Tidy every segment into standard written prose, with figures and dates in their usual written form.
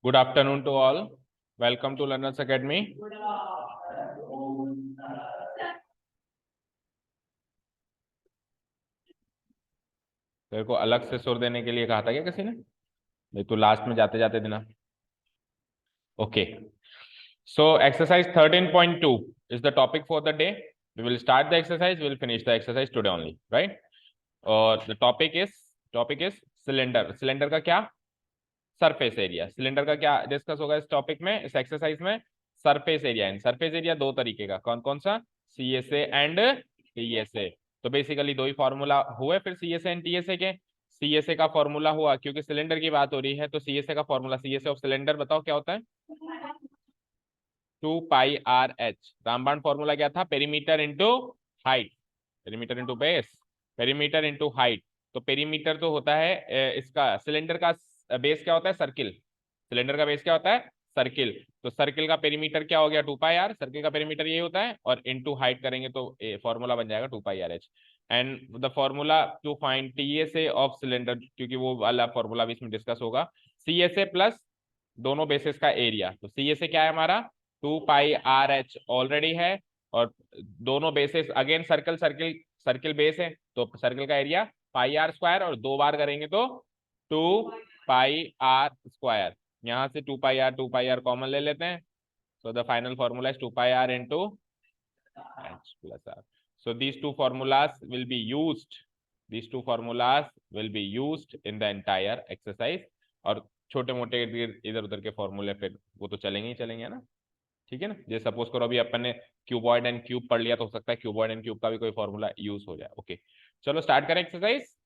Good afternoon to all. Welcome to Learners Academy. तेरे को अलग से सुर देने के लिए कहा था क्या किसी ने? नहीं तो लास्ट में जाते जाते देना. Okay. So exercise 13.2 is the topic for the day. We will start the exercise. We will finish the exercise today only, right? और the topic is cylinder. Cylinder का क्या? Surface area. सिलेंडर का क्या discuss होगा इस topic में, इस exercise में? Surface area. In surface area दो तरीके का, कौन कौन सा? CSA and TSA. तो बेसिकली दो ही फॉर्मूला हुए फिर सीएसए एंड टीएसए के. सीएसए का फॉर्मूला हुआ, क्योंकि सिलेंडर की बात हो रही है, तो सीएसए का फॉर्मूला, सीएसए ऑफ सिलेंडर बताओ क्या होता है? 2πr h. रामबाण फॉर्मूला क्या था? Perimeter into height. Perimeter into base. Perimeter into height. तो पेरीमीटर तो होता है इसका, सिलेंडर का बेस क्या होता है? सर्किल. सिलेंडर का बेस क्या होता है? सर्किल. तो सर्किल का पेरीमीटर क्या हो गया? 2πr. सर्किल का पेरीमीटर ये होता है, और इनटू हाइट करेंगे तो फॉर्मूला बन जाएगा 2πrh. And the formula to find TSA of cylinder, क्योंकि वो वाला फॉर्मूला भी इसमें डिस्कस होगा. सीएसए प्लस दोनों बेसिस का एरिया. तो सीएसए क्या है हमारा? 2πrh ऑलरेडी है, और दोनों bases again circle circle circle base है, तो सर्किल का एरिया πr², और दो बार करेंगे तो 2πr². यहां से 2πr कॉमन ले लेते हैं. So the final formula is 2πr into h plus r. So these two formulas will be used. These two formulas will be used in the entire exercise. और छोटे मोटे इधर उधर के फॉर्मूले फिर वो तो चलेंगे ही चलेंगे ना. ठीक है ना. जैसे सपोज करो अभी अपन ने क्यूबॉइड एंड क्यूब पढ़ लिया, तो हो सकता है क्यूबॉइड एंड क्यूब का भी कोई फॉर्मूला यूज हो जाए. ओके, चलो स्टार्ट करें एक्सरसाइज.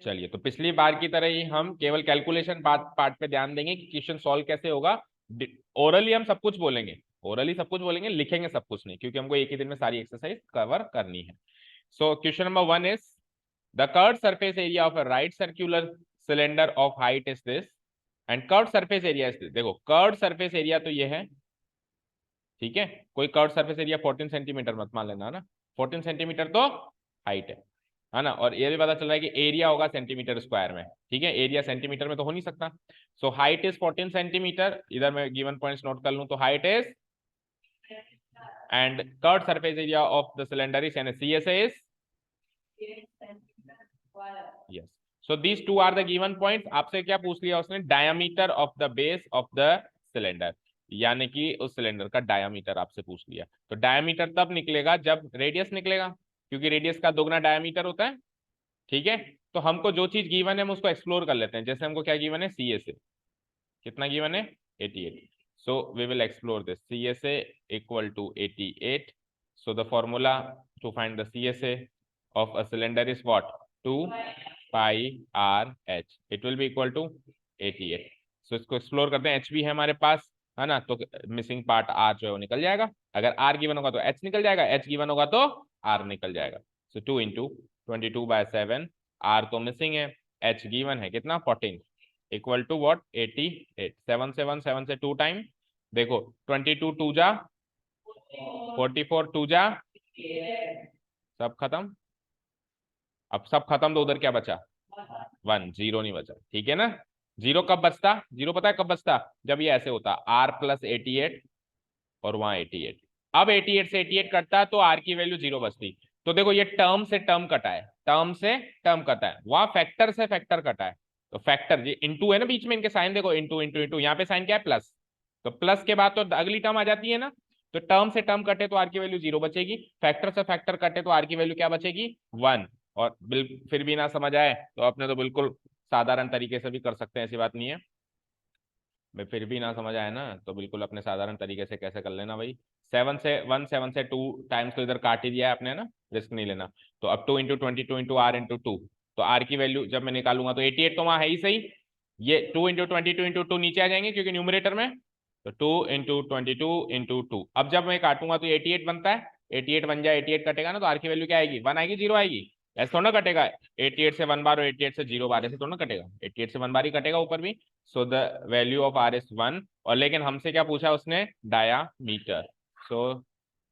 चलिए, तो पिछली बार की तरह ही हम केवल कैलकुलेशन पार्ट पे ध्यान देंगे कि क्वेश्चन सॉल्व कैसे होगा. ओरली हम सब कुछ बोलेंगे, ओरली सब कुछ बोलेंगे, लिखेंगे सब कुछ नहीं, क्योंकि हमको एक ही दिन में सारी एक्सरसाइज कवर करनी है. So question number 1 is the curved surface area of a right circular cylinder of height is this and curved surface area is this. देखो, कर्व्ड सरफेस एरिया तो ये है, ठीक है. कोई कर्व्ड सरफेस एरिया 14 सेंटीमीटर मत मान लेना ना. 14 सेंटीमीटर तो हाइट है ना. और ये भी पता चल रहा है कि एरिया होगा सेंटीमीटर स्क्वायर में, ठीक है. एरिया सेंटीमीटर में तो हो नहीं सकता. So height is 14 centimetre. इधर मैं गिवन पॉइंट्स नोट कर लूं, तो height is and curved surface area of the cylinder is, यानी CSA is, yes. So these two are the given points. आपसे क्या पूछ लिया उसने? Diameter of the base of the cylinder, यानी कि उस सिलेंडर का डायमीटर आपसे पूछ लिया. तो डायमीटर तब निकलेगा जब रेडियस निकलेगा, क्योंकि रेडियस का दोगुना डायमीटर होता है, ठीक है. तो हमको जो चीज गिवन है हम उसको एक्सप्लोर कर लेते हैं. जैसे हमको क्या गिवन है? सीएसए. कितना गिवन है? 88. So we will explore this. CSA equal to 88. So the formula to find the CSA of a cylinder is what? 2πrh. It will be equal to 88. So इसको एक्सप्लोर करते हैं. H भी है हमारे पास, है ना. तो मिसिंग पार्ट आर जो है वो निकल जाएगा. अगर आर गिवन होगा तो एच निकल जाएगा, एच गिवन होगा तो आर निकल जाएगा. सो 2 इंटू 22/7. आर तो मिसिंग है, एच गिवन है कितना? 14. Equal to what? 88. 7 से 1, 7 से 2 टाइम. देखो 22 2 जा 44, 2 जा सब खत्म. अब सब खत्म तो उधर क्या बचा? 1. जीरो नहीं बचा, ठीक है ना. जीरो कब बचता? जीरो पता है कब बचता? जब ये ऐसे होता, आर प्लस 88 और वहां 88. अब 88 से 88 कटता तो आर की वैल्यू जीरो बचती. तो देखो ये टर्म से टर्म कटा है, टर्म से टर्म कटा है, वहां फैक्टर से फैक्टर कटा है. तो फैक्टर, ये इंटू है ना बीच में, इनके साइन देखो, इंटू इंटू इंटू. यहाँ पे साइन क्या है? प्लस. तो प्लस के बाद तो अगली टर्म आ जाती है ना. तो टर्म से टर्म कटे तो आर की वैल्यू जीरो बचेगी, फैक्टर से फैक्टर कटे तो आर की वैल्यू क्या बचेगी? 1. और फिर भी ना समझ आए तो अपने तो बिल्कुल साधारण तरीके से भी कर सकते हैं, ऐसी बात नहीं है. मैं फिर भी ना समझ आया ना, तो बिल्कुल अपने साधारण तरीके से कैसे कर लेना भाई. 7 से 1, 7 से 2 टाइम्स तो इधर काट ही दिया है आपने ना, रिस्क नहीं लेना. तो अब 2 इंटू 22 इंटू आर इंटू 2. तो आर की वैल्यू जब मैं निकालूंगा तो 88 तो वहां है ही सही. ये 2 इंटू 22 इंटू 2 नीचे आ जाएंगे क्योंकि न्यूमरेटर में. तो 2 इंटू 22 इंटू 2. अब जब मैं काटूंगा तो 88 बनता है. 88 बन जाए, 88 कटेगा ना, तो आर की वैल्यू क्या आएगी? 1 आएगी, 0 आएगी. ऐसे थोड़ा ना कटेगा. 88 से 1 बार और 88 से 0 बार, ऐसे थोड़ा ना कटेगा. 88 से 1 बार ही कटेगा ऊपर भी. So the value of R is 1. और लेकिन हमसे क्या पूछा उसने? डायामीटर. सो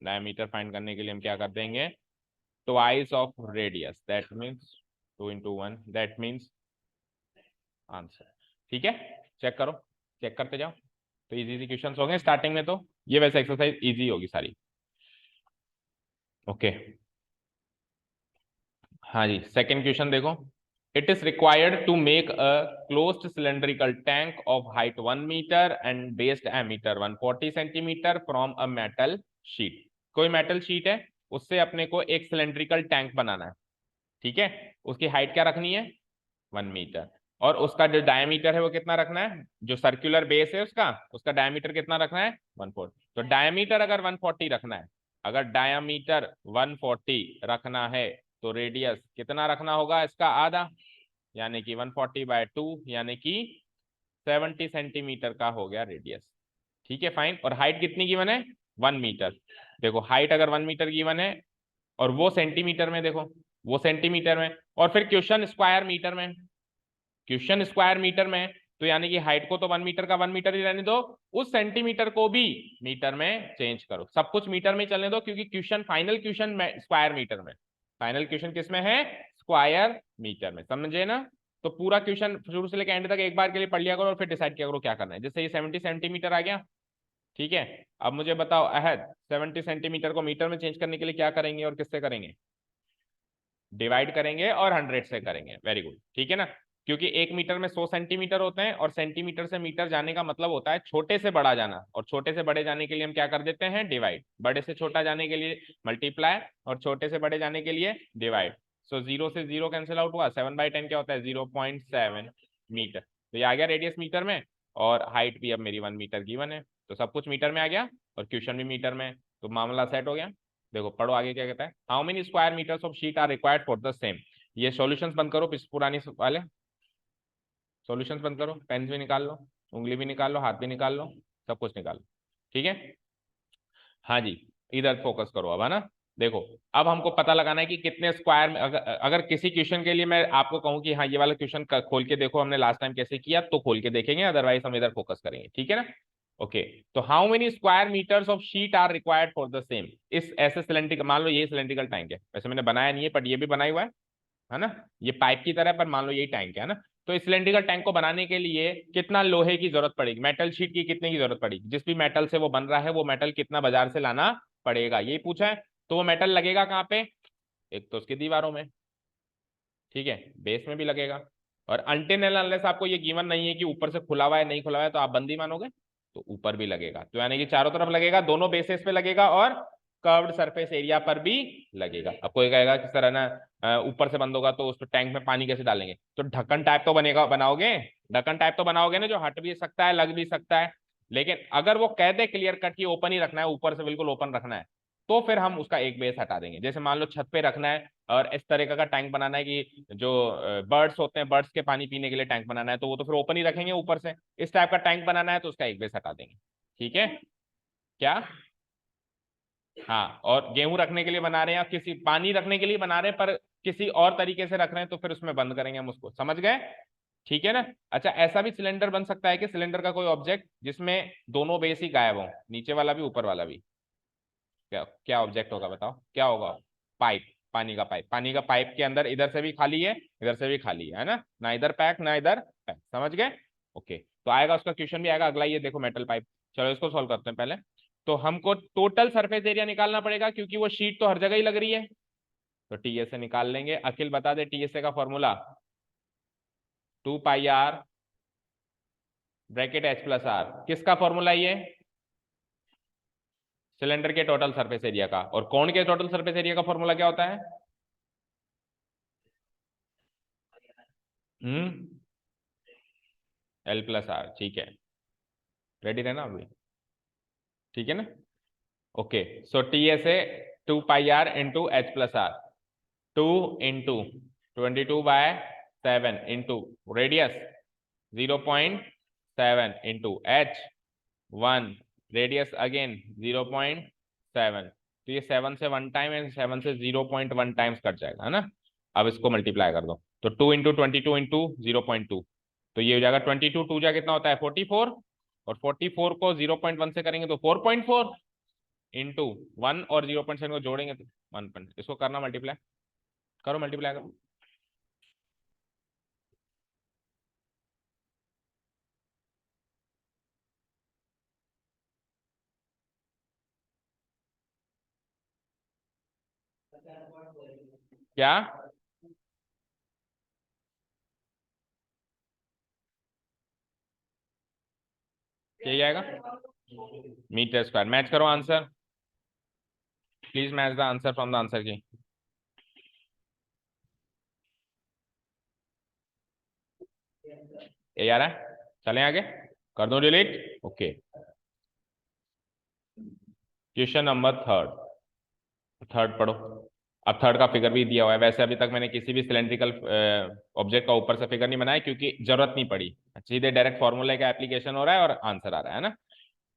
डायामीटर फाइंड करने के लिए हम क्या कर देंगे? Twice of radius, that means 2 into 1, that means answer. ठीक है, चेक करो. चेक करते जाओ। तो इजी इजी क्वेश्चंस हो गए स्टार्टिंग में, तो ये वैसे एक्सरसाइज इजी होगी सारी। ओके हाँ जी, सेकेंड क्वेश्चन देखो। It is required to make a closed cylindrical tank of height 1 metre and base diameter 140 centimetre from a metal sheet. कोई मेटल शीट है, उससे अपने को एक सिलेंड्रिकल टैंक बनाना है। ठीक है, उसकी हाइट क्या रखनी है? 1 मीटर। और उसका जो डायमीटर है वो कितना रखना है? जो सर्कुलर बेस है उसका, उसका डायमीटर कितना रखना है? 140। तो डायमीटर अगर 140 रखना है, अगर डायमीटर 140 रखना है, तो रेडियस कितना रखना होगा? इसका आधा, यानी कि 140/2, यानी कि 70 सेंटीमीटर का हो गया रेडियस। ठीक है फाइन। और हाइट कितनी गिवन है? 1 मीटर। देखो हाइट अगर 1 मीटर गिवन है और वो सेंटीमीटर में, देखो वो सेंटीमीटर में, और फिर क्वेश्चन स्क्वायर मीटर में, क्वेश्चन स्क्वायर मीटर में, तो यानी कि हाइट को तो 1 मीटर का 1 मीटर ही रहने दो, उस सेंटीमीटर को भी मीटर में चेंज करो, सब कुछ मीटर में चलने दो, क्योंकि question final question square metre में, फाइनल क्वेश्चन किस में है? स्क्वायर मीटर में, समझे ना? तो पूरा क्वेश्चन शुरू से लेकर एंड तक एक बार के लिए पढ़ लिया करो और फिर डिसाइड किया करो क्या करना है। जैसे ये 70 सेंटीमीटर आ गया, ठीक है। अब मुझे बताओ अहद, 70 सेंटीमीटर को मीटर में चेंज करने के लिए क्या करेंगे और किससे करेंगे? डिवाइड करेंगे और 100 से करेंगे। वेरी गुड, ठीक है ना। क्योंकि 1 मीटर में 100 सेंटीमीटर होते हैं, और सेंटीमीटर से मीटर जाने का मतलब होता है छोटे से बड़ा जाना, और छोटे से बड़े जाने के लिए हम क्या कर देते हैं? डिवाइड। बड़े से छोटा जाने के लिए मल्टीप्लाई, और छोटे से बड़े जाने के लिए डिवाइड। सो 0 से 0 कैंसिल आउट हुआ, 7/10 क्या होता है? 0.7 मीटर। तो ये आ गया रेडियस मीटर में, और हाइट भी अब मेरी 1 मीटर गिवन है, तो सब कुछ मीटर में आ गया और क्वेश्चन भी मीटर में, तो मामला सेट हो गया। देखो पढ़ो आगे क्या कहता है। How many square metres of sheet are required for the same. ये सॉल्यूशंस बंद करो, पुरानी वाले सॉल्यूशंस बंद करो, पेन भी निकाल लो, उंगली भी निकाल लो, हाथ भी निकाल लो, सब कुछ निकाल लो। ठीक है, हाँ जी, इधर फोकस करो अब, है ना। देखो अब हमको पता लगाना है कि कितने स्क्वायर में, अगर किसी क्वेश्चन के लिए मैं आपको कहूं कि हाँ ये वाला क्वेश्चन खोल के देखो, हमने लास्ट टाइम कैसे किया, तो खोल के देखेंगे, अदरवाइज हम इधर फोकस करेंगे। ठीक है ना। ओके, तो how many square metres of sheet are required for the same. इस ऐसे सिलेंड्रिकल, मान लो ये सिलेंड्रिकल टैंक है, वैसे मैंने बनाया नहीं है बट ये भी बनाया हुआ है ना, ये पाइप की तरह है, पर मान लो यही टैंक है ना। तो इस सिलेंड्रिकल टैंक को बनाने के लिए कितना लोहे की जरूरत पड़ेगी, मेटल शीट की कितने की जरूरत पड़ेगी, जिस भी मेटल से वो बन रहा है वो मेटल कितना बाजार से लाना पड़ेगा, यही पूछा है। तो वो मेटल लगेगा कहाँ पे? एक तो उसकी दीवारों में, ठीक है, बेस में भी लगेगा, और अनटिल अनलेस आपको ये गिवन नहीं है कि ऊपर से खुला हुआ है नहीं खुला हुआ है, तो आप बंदी मानोगे, तो ऊपर भी लगेगा, तो यानी कि चारों तरफ लगेगा, दोनों बेसिस पे लगेगा, और कर्व्ड सरफेस एरिया पर भी लगेगा। अब कोई कहेगा कि सर है ना, ऊपर से बंद होगा तो उस टैंक में पानी कैसे डालेंगे? तो ढक्कन टाइप तो बनेगा, बनाओगे, ढक्कन टाइप तो बनाओगे ना, जो हट भी सकता है, लग भी सकता है। लेकिन अगर वो कह दे क्लियर कट की ओपन ही रखना है, ऊपर से बिल्कुल ओपन रखना है, तो फिर हम उसका एक बेस हटा देंगे। जैसे मान लो छत पे रखना है और इस तरह का टैंक बनाना है कि जो बर्ड्स होते हैं, बर्ड्स के पानी पीने के लिए टैंक बनाना है, तो वो तो फिर ओपन ही रखेंगे ऊपर से। इस टाइप का टैंक बनाना है तो उसका एक बेस हटा देंगे। ठीक है क्या? हाँ, और गेहूं रखने के लिए बना रहे हैं, किसी पानी रखने के लिए बना रहे हैं, पर किसी और तरीके से रख रहे हैं, तो फिर उसमें बंद करेंगे हम उसको, समझ गए? ठीक है ना। अच्छा, ऐसा भी सिलेंडर बन सकता है कि सिलेंडर का कोई ऑब्जेक्ट जिसमें दोनों बेस ही गायब हो, नीचे वाला भी ऊपर वाला भी। क्या क्या ऑब्जेक्ट होगा बताओ, क्या होगा? पाइप, पानी का पाइप। पानी का पाइप के अंदर इधर से भी खाली है, इधर से भी खाली है ना, ना इधर पैक ना इधर पैक, समझ गए? ओके, तो आएगा उसका क्वेश्चन भी आएगा अगला, ये देखो मेटल पाइप। चलो इसको सॉल्व करते हैं पहले। तो हमको टोटल सरफेस एरिया निकालना पड़ेगा, क्योंकि वो शीट तो हर जगह ही लग रही है, तो टीएस से निकाल लेंगे। अखिल बता दे टीएसए का फॉर्मूला, 2πr ब्रैकेट h+r। किसका फॉर्मूला ये? सिलेंडर के टोटल सरफेस एरिया का। और कोण के टोटल सरफेस एरिया का फॉर्मूला क्या होता है? L+r। ठीक है, रेडी रहना अभी, ठीक है ना। ओके, सो टी एस ए 2πr × h+r, 2 × 22/7 into radius 0.7 into h 1 radius again 0.7। तो ये 7 से 1 टाइम एंड 7 से 0.1 टाइम्स कट जाएगा, है ना। अब इसको मल्टीप्लाई कर दो, तो 2 × 22 × 0.2, तो ये हो जाएगा 22, 2 जा कितना होता है 44, और 44 को 0.1 से करेंगे तो 4.4 इंटू 1 और 0.7 को जोड़ेंगे तो 1. इसको करना मल्टीप्लाई, करो मल्टीप्लाई करो। क्या जाएगा? Metre square. मैच करो answer, please match the answer from the answer की। ये आ रहा है, चलें आगे, कर दो delete. Okay, question number third. Third पढ़ो। अब थर्ड का फिगर भी दिया हुआ है। वैसे अभी तक मैंने किसी भी सिलेंड्रिकल ऑब्जेक्ट का ऊपर से फिगर नहीं बनाया क्योंकि जरूरत नहीं पड़ी, सीधे डायरेक्ट फॉर्मूले का एप्लीकेशन हो रहा है और आंसर आ रहा है ना।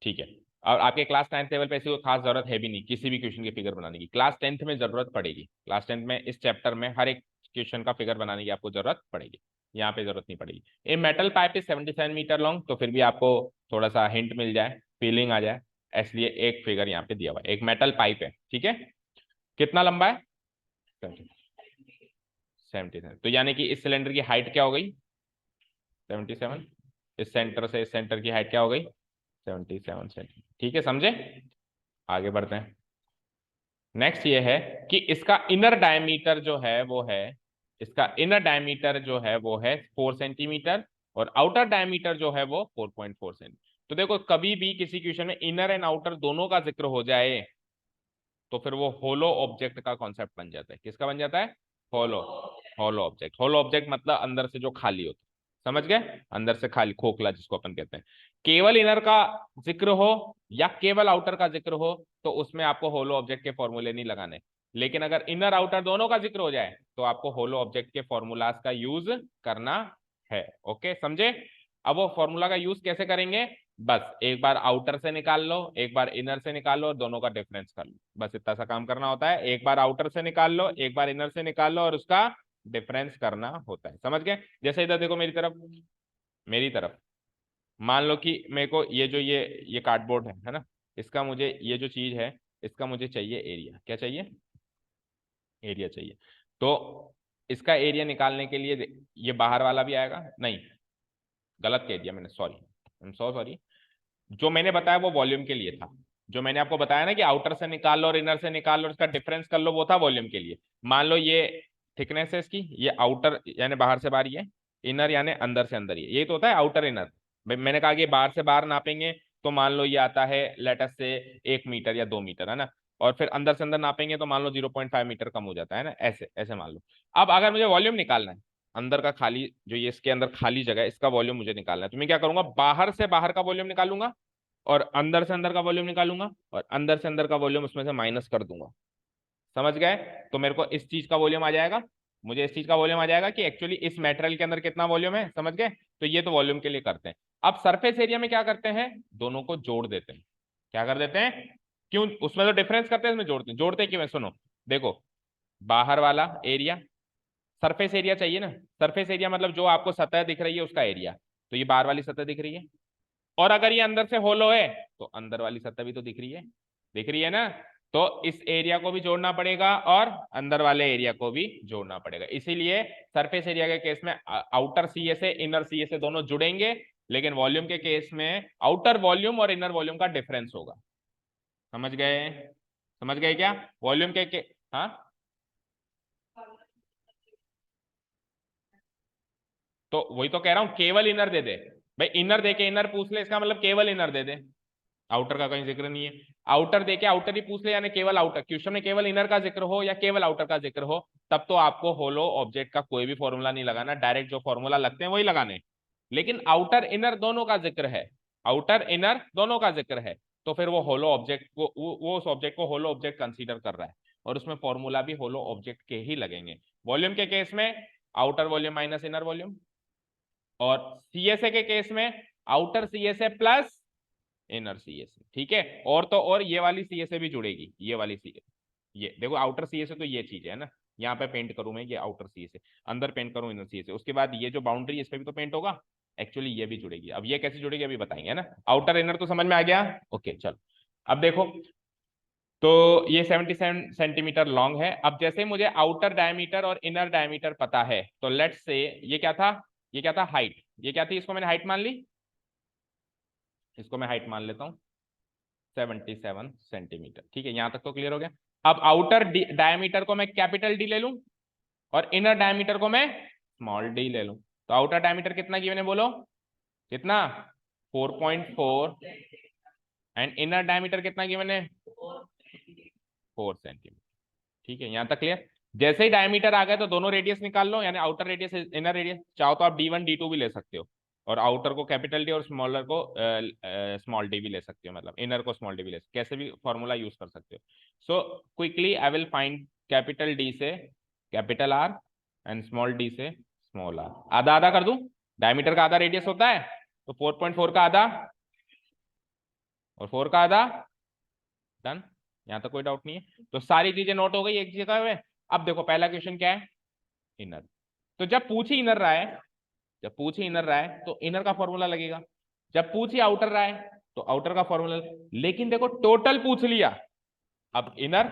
ठीक है, और आपके क्लास 10th लेवल पे ऐसी कोई खास जरूरत है भी नहीं किसी भी क्वेश्चन की फिगर बनाने की। क्लास 10th में जरूरत पड़ेगी, क्लास 10th में इस चैप्टर में हर एक क्वेश्चन का फिगर बनाने की आपको जरूरत पड़ेगी, यहाँ पे जरूरत नहीं पड़ेगी। A metal pipe is 77 metre long, तो फिर भी आपको थोड़ा सा हिंट मिल जाए, फीलिंग आ जाए, इसलिए एक फिगर यहाँ पे दिया हुआ है। एक मेटल पाइप है, ठीक है, कितना लंबा है? 77। तो यानी कि इस सिलेंडर की हाइट क्या हो गई? 77। इस सेंटर से इस सेंटर की हाइट क्या हो गई? 77 सेंटीमीटर। ठीक है, समझे? आगे बढ़ते हैं। नेक्स्ट ये है कि इसका इनर डायमीटर जो है वो है, इसका इनर डायमीटर जो है वो है 4 सेंटीमीटर, और आउटर डायमीटर जो है वो 4.4 सेंटीमीटर। तो देखो, कभी भी किसी क्वेश्चन में इनर एंड आउटर दोनों का जिक्र हो जाए तो फिर वो होलो ऑब्जेक्ट का कॉन्सेप्ट बन जाता है। किसका बन जाता है? होलो। होलो ऑब्जेक्ट। होलो ऑब्जेक्ट मतलब अंदर से जो खाली होता है, समझ गए? अंदर से खाली, खोखला जिसको अपन कहते हैं। केवल इनर का जिक्र हो या केवल आउटर का जिक्र हो तो उसमें आपको होलो ऑब्जेक्ट के फॉर्मूले नहीं लगाने। लेकिन अगर इनर आउटर दोनों का जिक्र हो जाए तो आपको होलो ऑब्जेक्ट के फॉर्मूलाज का यूज करना है। ओके, समझे? अब वो फॉर्मूला का यूज कैसे करेंगे? बस एक बार आउटर से निकाल लो, एक बार इनर से निकाल लो, और दोनों का डिफरेंस कर लो। बस इतना सा काम करना होता है। एक बार आउटर से निकाल लो, एक बार इनर से निकाल लो, और उसका डिफरेंस करना होता है। समझ गए? जैसे इधर देखो, मेरी तरफ मान लो कि मेरे को ये जो ये कार्डबोर्ड है ना, इसका मुझे ये जो चीज है इसका मुझे चाहिए एरिया। क्या चाहिए? एरिया चाहिए। तो इसका एरिया निकालने के लिए ये बाहर वाला भी आएगा, नहीं गलत कह दिया मैंने, sorry, I am so sorry. जो मैंने बताया वो वॉल्यूम के लिए था। जो मैंने आपको बताया ना कि आउटर से निकाल लो और इनर से निकाल लो, इसका डिफरेंस कर लो, वो था वॉल्यूम के लिए। मान लो ये थिकनेस है इसकी, ये आउटर यानी बाहर से बाहर, ये इनर यानी अंदर से अंदर, ये तो होता है आउटर इनर। मैंने कहा कि बाहर से बाहर नापेंगे तो मान लो ये आता है लेटस से 1 मीटर या 2 मीटर, है ना। और फिर अंदर से अंदर नापेंगे तो मान लो 0.5 मीटर कम हो जाता है ना, ऐसे ऐसे मान लो। अब अगर मुझे वॉल्यूम निकालना है, अंदर का खाली जो ये इसके अंदर खाली जगह है इसका वॉल्यूम मुझे निकालना है, तो मैं क्या करूंगा? बाहर से बाहर का वॉल्यूम निकालूंगा और अंदर से अंदर का वॉल्यूम निकालूंगा और अंदर से अंदर का वॉल्यूम उसमें से माइनस कर दूंगा। समझ गए? तो मेरे को इस चीज का वॉल्यूम आ जाएगा, मुझे इस चीज का वॉल्यूम आ जाएगा कि एक्चुअली इस मेटेरियल के अंदर कितना वॉल्यूम है। समझ गए? तो ये तो वॉल्यूम के लिए करते हैं। अब सरफेस एरिया में क्या करते हैं? दोनों को जोड़ देते हैं। क्या कर देते हैं? क्यों? उसमें तो डिफरेंस करते हैं, इसमें जोड़ते हैं। जोड़ते हैं क्यों? सुनो, देखो, बाहर वाला एरिया, सरफेस एरिया चाहिए ना। सरफेस एरिया मतलब जो आपको सतह दिख रही है उसका एरिया। तो ये बाहर वाली सतह दिख रही है, और अगर ये अंदर से होलो है तो अंदर वाली सतह भी तो दिख रही है, दिख रही है ना। तो इस एरिया को भी जोड़ना पड़ेगा और अंदर वाले एरिया को भी जोड़ना पड़ेगा। इसीलिए सरफेस एरिया के केस में आउटर सीए से इनर सीए से दोनों जुड़ेंगे, लेकिन वॉल्यूम के केस में आउटर वॉल्यूम और इनर वॉल्यूम का डिफरेंस होगा। समझ गए? समझ गए क्या? वॉल्यूम के हाँ, तो वही तो कह रहा हूं, केवल इनर दे दे। भाई इनर दे के इनर पूछ ले, इसका मतलब केवल इनर दे दे, आउटर का कहीं जिक्र नहीं है। आउटर देके आउटर ही पूछ ले, यानी केवल आउटर। क्वेश्चन में केवल इनर का जिक्र हो या केवल आउटर का जिक्र हो, तब तो आपको होलो ऑब्जेक्ट का कोई भी फॉर्मूला नहीं लगाना, डायरेक्ट जो फॉर्मूला लगते हैं वही लगाने। लेकिन आउटर इनर दोनों का जिक्र है, आउटर इनर दोनों का जिक्र है, तो फिर वो होलो ऑब्जेक्ट को वो उस ऑब्जेक्ट को होलो ऑब्जेक्ट कंसीडर कर रहा है, और उसमें फॉर्मूला भी होलो ऑब्जेक्ट के ही लगेंगे। वॉल्यूम के केस में outer volume minus inner volume, और सीएसए के केस में outer CSA plus inner CSA. ठीक है? और तो और ये वाली सीएसए भी जुड़ेगी, ये वाली सीएसए, ये देखो आउटर सीएसए तो ये चीज है ना, यहाँ पे पेंट करूं मैं ये आउटर सीएसए, अंदर पेंट करूं इनर सीएसए, उसके बाद ये जो बाउंड्री इस पे भी तो पेंट होगा। एक्चुअली ये भी जुड़ेगी। अब ये कैसे जुड़ेगी अभी बताएंगे, है ना। आउटर इनर तो समझ में आ गया। ओके, चलो अब देखो, तो ये 77 सेंटीमीटर लॉन्ग है। अब जैसे मुझे आउटर डायमीटर और इनर डायमीटर पता है, तो लेट्स से ये क्या था? ये क्या था? हाइट। ये क्या थी? इसको मैंने हाइट मान ली, इसको मैं हाइट मान लेता हूँ 77 सेंटीमीटर। ठीक है, यहां तक तो क्लियर हो गया। अब आउटर डायमीटर को मैं कैपिटल डी ले लूं और इनर डायमीटर को मैं स्मॉल डी ले लूं, तो आउटर डायमीटर कितना गिवन है बोलो, कितना 4.4 एंड इनर डायमीटर कितना गिवन है 4 सेंटीमीटर। ठीक है, यहां तक क्लियर। जैसे ही डायमीटर आ गए तो दोनों रेडियस निकाल लो, यानी आउटर रेडियस इनर रेडियस। चाहो तो आप D1 D2 भी ले सकते हो, और आउटर को कैपिटल डी और स्मॉलर को स्मॉल डी भी ले सकते हो, मतलब इनर को स्मॉल डी भी ले सकते हो, कैसे भी फॉर्मूला यूज कर सकते हो। So quickly I will find capital D से capital R and small D से स्मॉल आर। आधा आधा कर दूं, डायमीटर का आधा रेडियस होता है, तो 4.4 का आधा और 4 का आधा, डन। यहां तक कोई डाउट नहीं है, तो सारी चीजें नोट हो गई एक जगह में। अब देखो पहला क्वेश्चन क्या है, इनर। तो जब पूछ ही इनर रहा है, जब पूछ ही इनर रहा है तो इनर का फॉर्मूला लगेगा, जब पूछ ही आउटर रहा है तो आउटर का फॉर्मूला। लेकिन देखो टोटल पूछ लिया, अब इनर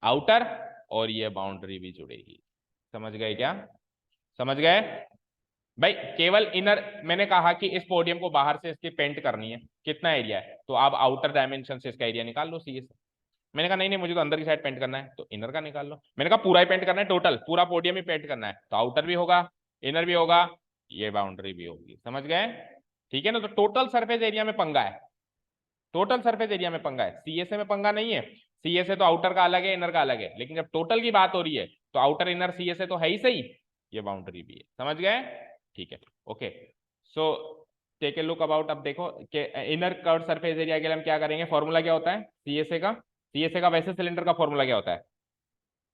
आउटर और ये बाउंड्री भी जुड़ेगी। समझ गए क्या, समझ गए भाई। केवल इनर, मैंने कहा कि इस पोडियम को बाहर से इसकी पेंट करनी है, कितना एरिया है, तो आप आउटर डायमेंशन से इसका एरिया निकाल लो सीए से। मैंने कहा नहीं नहीं, मुझे तो अंदर की साइड पेंट करना है, तो इनर का निकाल लो। मैंने कहा पूरा ही पेंट करना है, टोटल पूरा पोडियम ही पेंट करना है, तो आउटर भी होगा, इनर भी होगा, ये बाउंड्री भी होगी। समझ गए, ठीक है ना। तो टोटल सरफेस एरिया में पंगा है, टोटल सरफेस एरिया में पंगा है, सीएसए में पंगा नहीं है। सीएसए तो आउटर का अलग है, इनर का अलग है, लेकिन जब टोटल की बात हो रही है तो आउटर इनर सीएसए तो है ही सही, ये बाउंड्री भी है। समझ गए, ठीक है, okay. So take a look about. अब देखो कि इनर कर्व सरफेस एरिया के लिए हम क्या करेंगे, फॉर्मूला क्या होता है सीएसए का, सीएसए का वैसे सिलेंडर का फॉर्मूला क्या होता है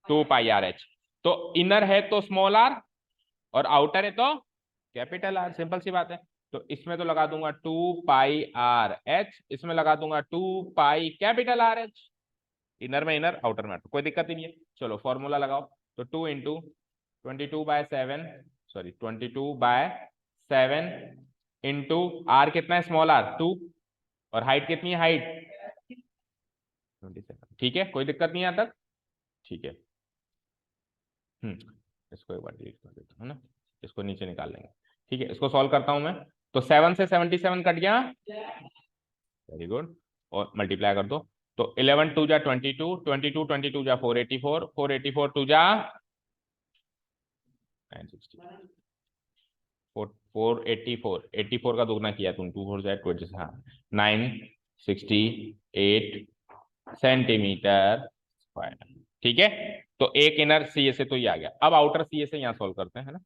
2πr/h। तो इनर है तो स्मॉल आर और आउटर है तो कैपिटल आर, सिंपल सी बात है। तो इसमें तो लगा दूंगा 2πr/h, इसमें लगा दूंगा 2π कैपिटल RH। इनर में इनर, आउटर में आउटर, कोई दिक्कत ही नहीं है। चलो फॉर्मूला लगाओ, तो 2 इंटू 22/7, सॉरी 22/7 इंटू आर कितना है स्मॉल आर 2, और हाइट कितनी है हाइट 27। ठीक है, कोई दिक्कत नहीं है यहाँ तक, ठीक है। इसको एक बार डिलीट कर देता हूँ ना, इसको नीचे निकाल लेंगे। ठीक है, इसको सॉल्व करता हूं मैं। तो 7 से 77 कट गया, वेरी गुड, और मल्टीप्लाई कर दो। तो 11 2 जा 22, 22 22 जा 484, 484 2 जा 960, 484, 84 का दुगना किया तुम, 2 4 जाए 20, हाँ 968 सेंटीमीटर स्क्वायर। ठीक है, तो एक इनर सीए से तो ये आ गया। अब आउटर सीए से यहाँ सॉल्व करते हैं, है ना।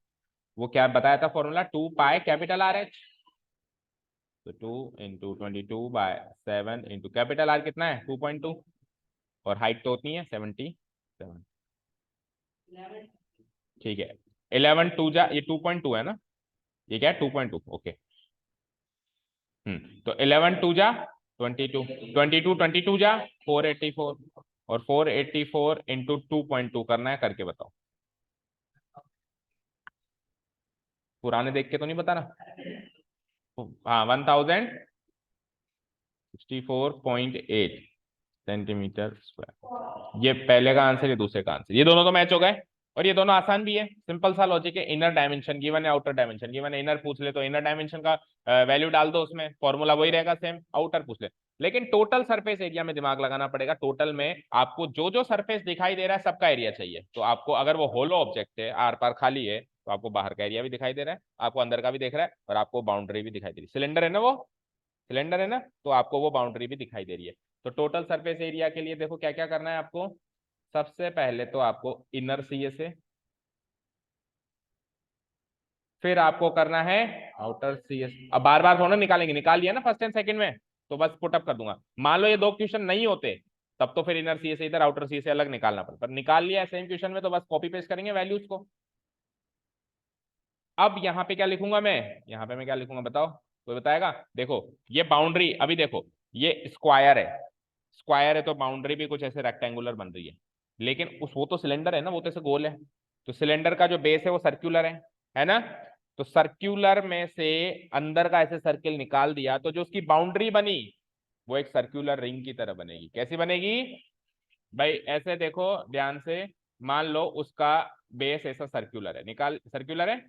वो क्या बताया था फॉर्मूला, 2π कैपिटल RH। तो 2 इंटू 22/7 इंटू कैपिटल आर कितना है 2.2, और हाइट तो उतनी है 77। ठीक है, 11 2 जा, ये 2.2 है ना, ये क्या है 2.2, ओके। तो 11 2 जा 22, 22 22 जा 484, और 484 इंटू 2.2 करना है, करके बताओ। पुराने देख के तो नहीं बताना, हाँ 1064.8 सेंटीमीटर स्क्वायर। ये पहले का आंसर, ये दूसरे का आंसर, ये दोनों तो मैच हो गए, और ये दोनों आसान भी है, सिंपल सा लॉजिक है। इनर डायमेंशन गिवन है, आउटर डायमेंशन गिवन है। इनर पूछ ले तो इनर डायमेंशन का वैल्यू डाल दो उसमें, फॉर्मूला वही रहेगा सेम। आउटर पूछ ले, लेकिन टोटल सरफेस एरिया में दिमाग लगाना पड़ेगा। टोटल में आपको जो जो सरफेस दिखाई दे रहा है सबका एरिया चाहिए। तो आपको अगर वो होलो ऑब्जेक्ट है, आर पार खाली है, तो आपको बाहर का एरिया भी दिखाई दे रहा है, आपको अंदर का भी दिख रहा है, और आपको बाउंड्री भी दिखाई दे रही है। सिलेंडर है ना, वो सिलेंडर है ना, तो आपको वो बाउंड्री भी दिखाई दे रही है। तो टोटल सरफेस एरिया के लिए देखो क्या क्या करना है आपको। सबसे पहले तो आपको इनर सीए से, फिर आपको करना है आउटर सीएस। अब बार बार थोड़ा निकालेंगे, निकाल लिया ना फर्स्ट एंड सेकंड में, तो बस पुटअप कर दूंगा। मान लो ये दो क्वेश्चन नहीं होते, तब तो फिर इनर सीए से इधर, आउटर सीए से अलग निकालना पड़ता, पर निकाल लिया सेम क्वेश्चन में, तो बस कॉपी पेस्ट करेंगे वैल्यूज को। अब यहाँ पे क्या लिखूंगा मैं, यहाँ पे मैं क्या लिखूंगा बताओ, कोई बताएगा। देखो ये बाउंड्री, अभी देखो ये स्क्वायर है, स्क्वायर है तो बाउंड्री भी कुछ ऐसे रेक्टेंगुलर बन रही है, लेकिन उस वो तो सिलेंडर है ना, वो तो ऐसे गोल है। तो सिलेंडर का जो बेस है वो सर्क्यूलर है ना। तो सर्क्यूलर में से अंदर का ऐसे सर्किल निकाल दिया, तो जो उसकी बाउंड्री बनी वो एक सर्क्यूलर रिंग की तरह बनेगी। कैसी बनेगी भाई, ऐसे देखो ध्यान से, मान लो उसका बेस ऐसा सर्क्यूलर है, निकाल सर्क्यूलर है,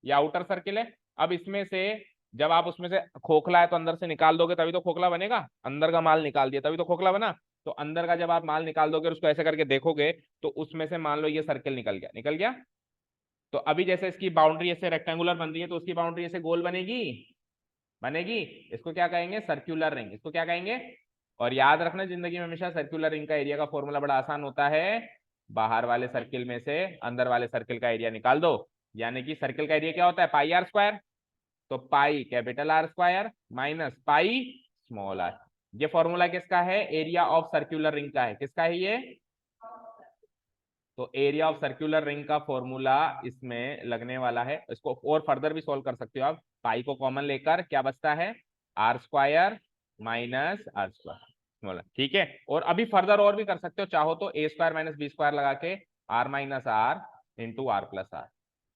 या आउटर सर्किल है। अब इसमें से जब आप उसमें से खोखला है तो अंदर से निकाल दोगे तभी तो खोखला बनेगा, अंदर का माल निकाल दिया तभी तो खोखला बना। तो अंदर का जब आप माल निकाल दोगे और उसको ऐसे करके देखोगे तो उसमें से मान लो ये सर्किल निकल गया। तो अभी जैसे इसकी बाउंड्री ऐसे रेक्टेंगुलर बन रही है तो उसकी बाउंड्री ऐसे गोल बनेगी। इसको क्या कहेंगे? Circular ring. इसको क्या कहेंगे? और याद रखना जिंदगी में हमेशा सर्क्यूलर रिंग का एरिया का फॉर्मूला बड़ा आसान होता है, बाहर वाले सर्किल में से अंदर वाले सर्किल का एरिया निकाल दो। यानी कि सर्किल का एरिया क्या होता है? Pi R square. तो pi capital R square minus pi small R. ये फॉर्मूला किसका है? एरिया ऑफ सर्क्यूलर रिंग का है। किसका है ये? तो एरिया ऑफ सर्क्यूलर रिंग का फॉर्मूला इसमें लगने वाला है। इसको और फर्दर भी सॉल्व कर सकते हो आप। पाई को कॉमन लेकर क्या बचता है? R square minus R square. ठीक है, और अभी फर्दर और भी कर सकते हो, चाहो तो A square minus B square लगा के R minus R into R plus R.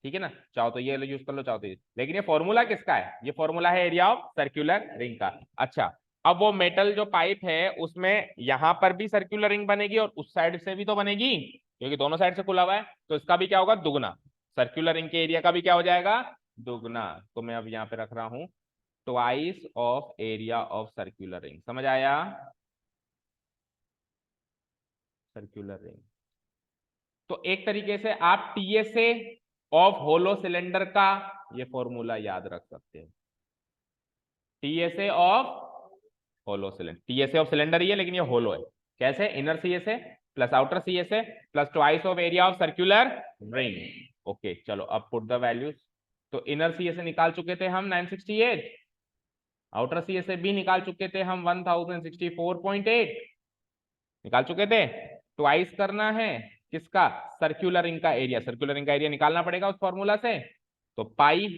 ठीक है ना, चाहो तो ये यूज कर लो, चाहो तो ये। लेकिन ये फॉर्मूला किसका है? ये फॉर्मूला है एरिया ऑफ सर्क्यूलर रिंग का। अच्छा, अब वो मेटल जो पाइप है उसमें यहां पर भी सर्क्यूलर रिंग बनेगी और उस साइड से भी तो बनेगी, क्योंकि दोनों साइड से खुला हुआ है। तो इसका भी क्या होगा? दुगना। सर्क्यूलर रिंग के एरिया का भी क्या हो जाएगा? दुगना। तो मैं अब यहां पे रख रहा हूं twice of area of circular ring. समझ आया? Circular ring. तो एक तरीके से आप टीएसए ऑफ होलो सिलेंडर का ये फॉर्मूला याद रख सकते हैं। TSA of hollow cylinder, TSA of cylinder ही है लेकिन ये होलो है। कैसे? Inner CSA plus outer CSA plus twice of area of circular ring. Okay चलो, अब पुट द वैल्यूज। तो इनर सीएसए निकाल चुके थे हम 968, आउटर सीएसए भी निकाल चुके थे हम 1064.8 निकाल चुके थे। ट्वाइस करना है किसका? सर्क्यूलर रिंग का एरिया। सर्क्यूलर रिंग का एरिया निकालना पड़ेगा उस फॉर्मूला से। तो पाई,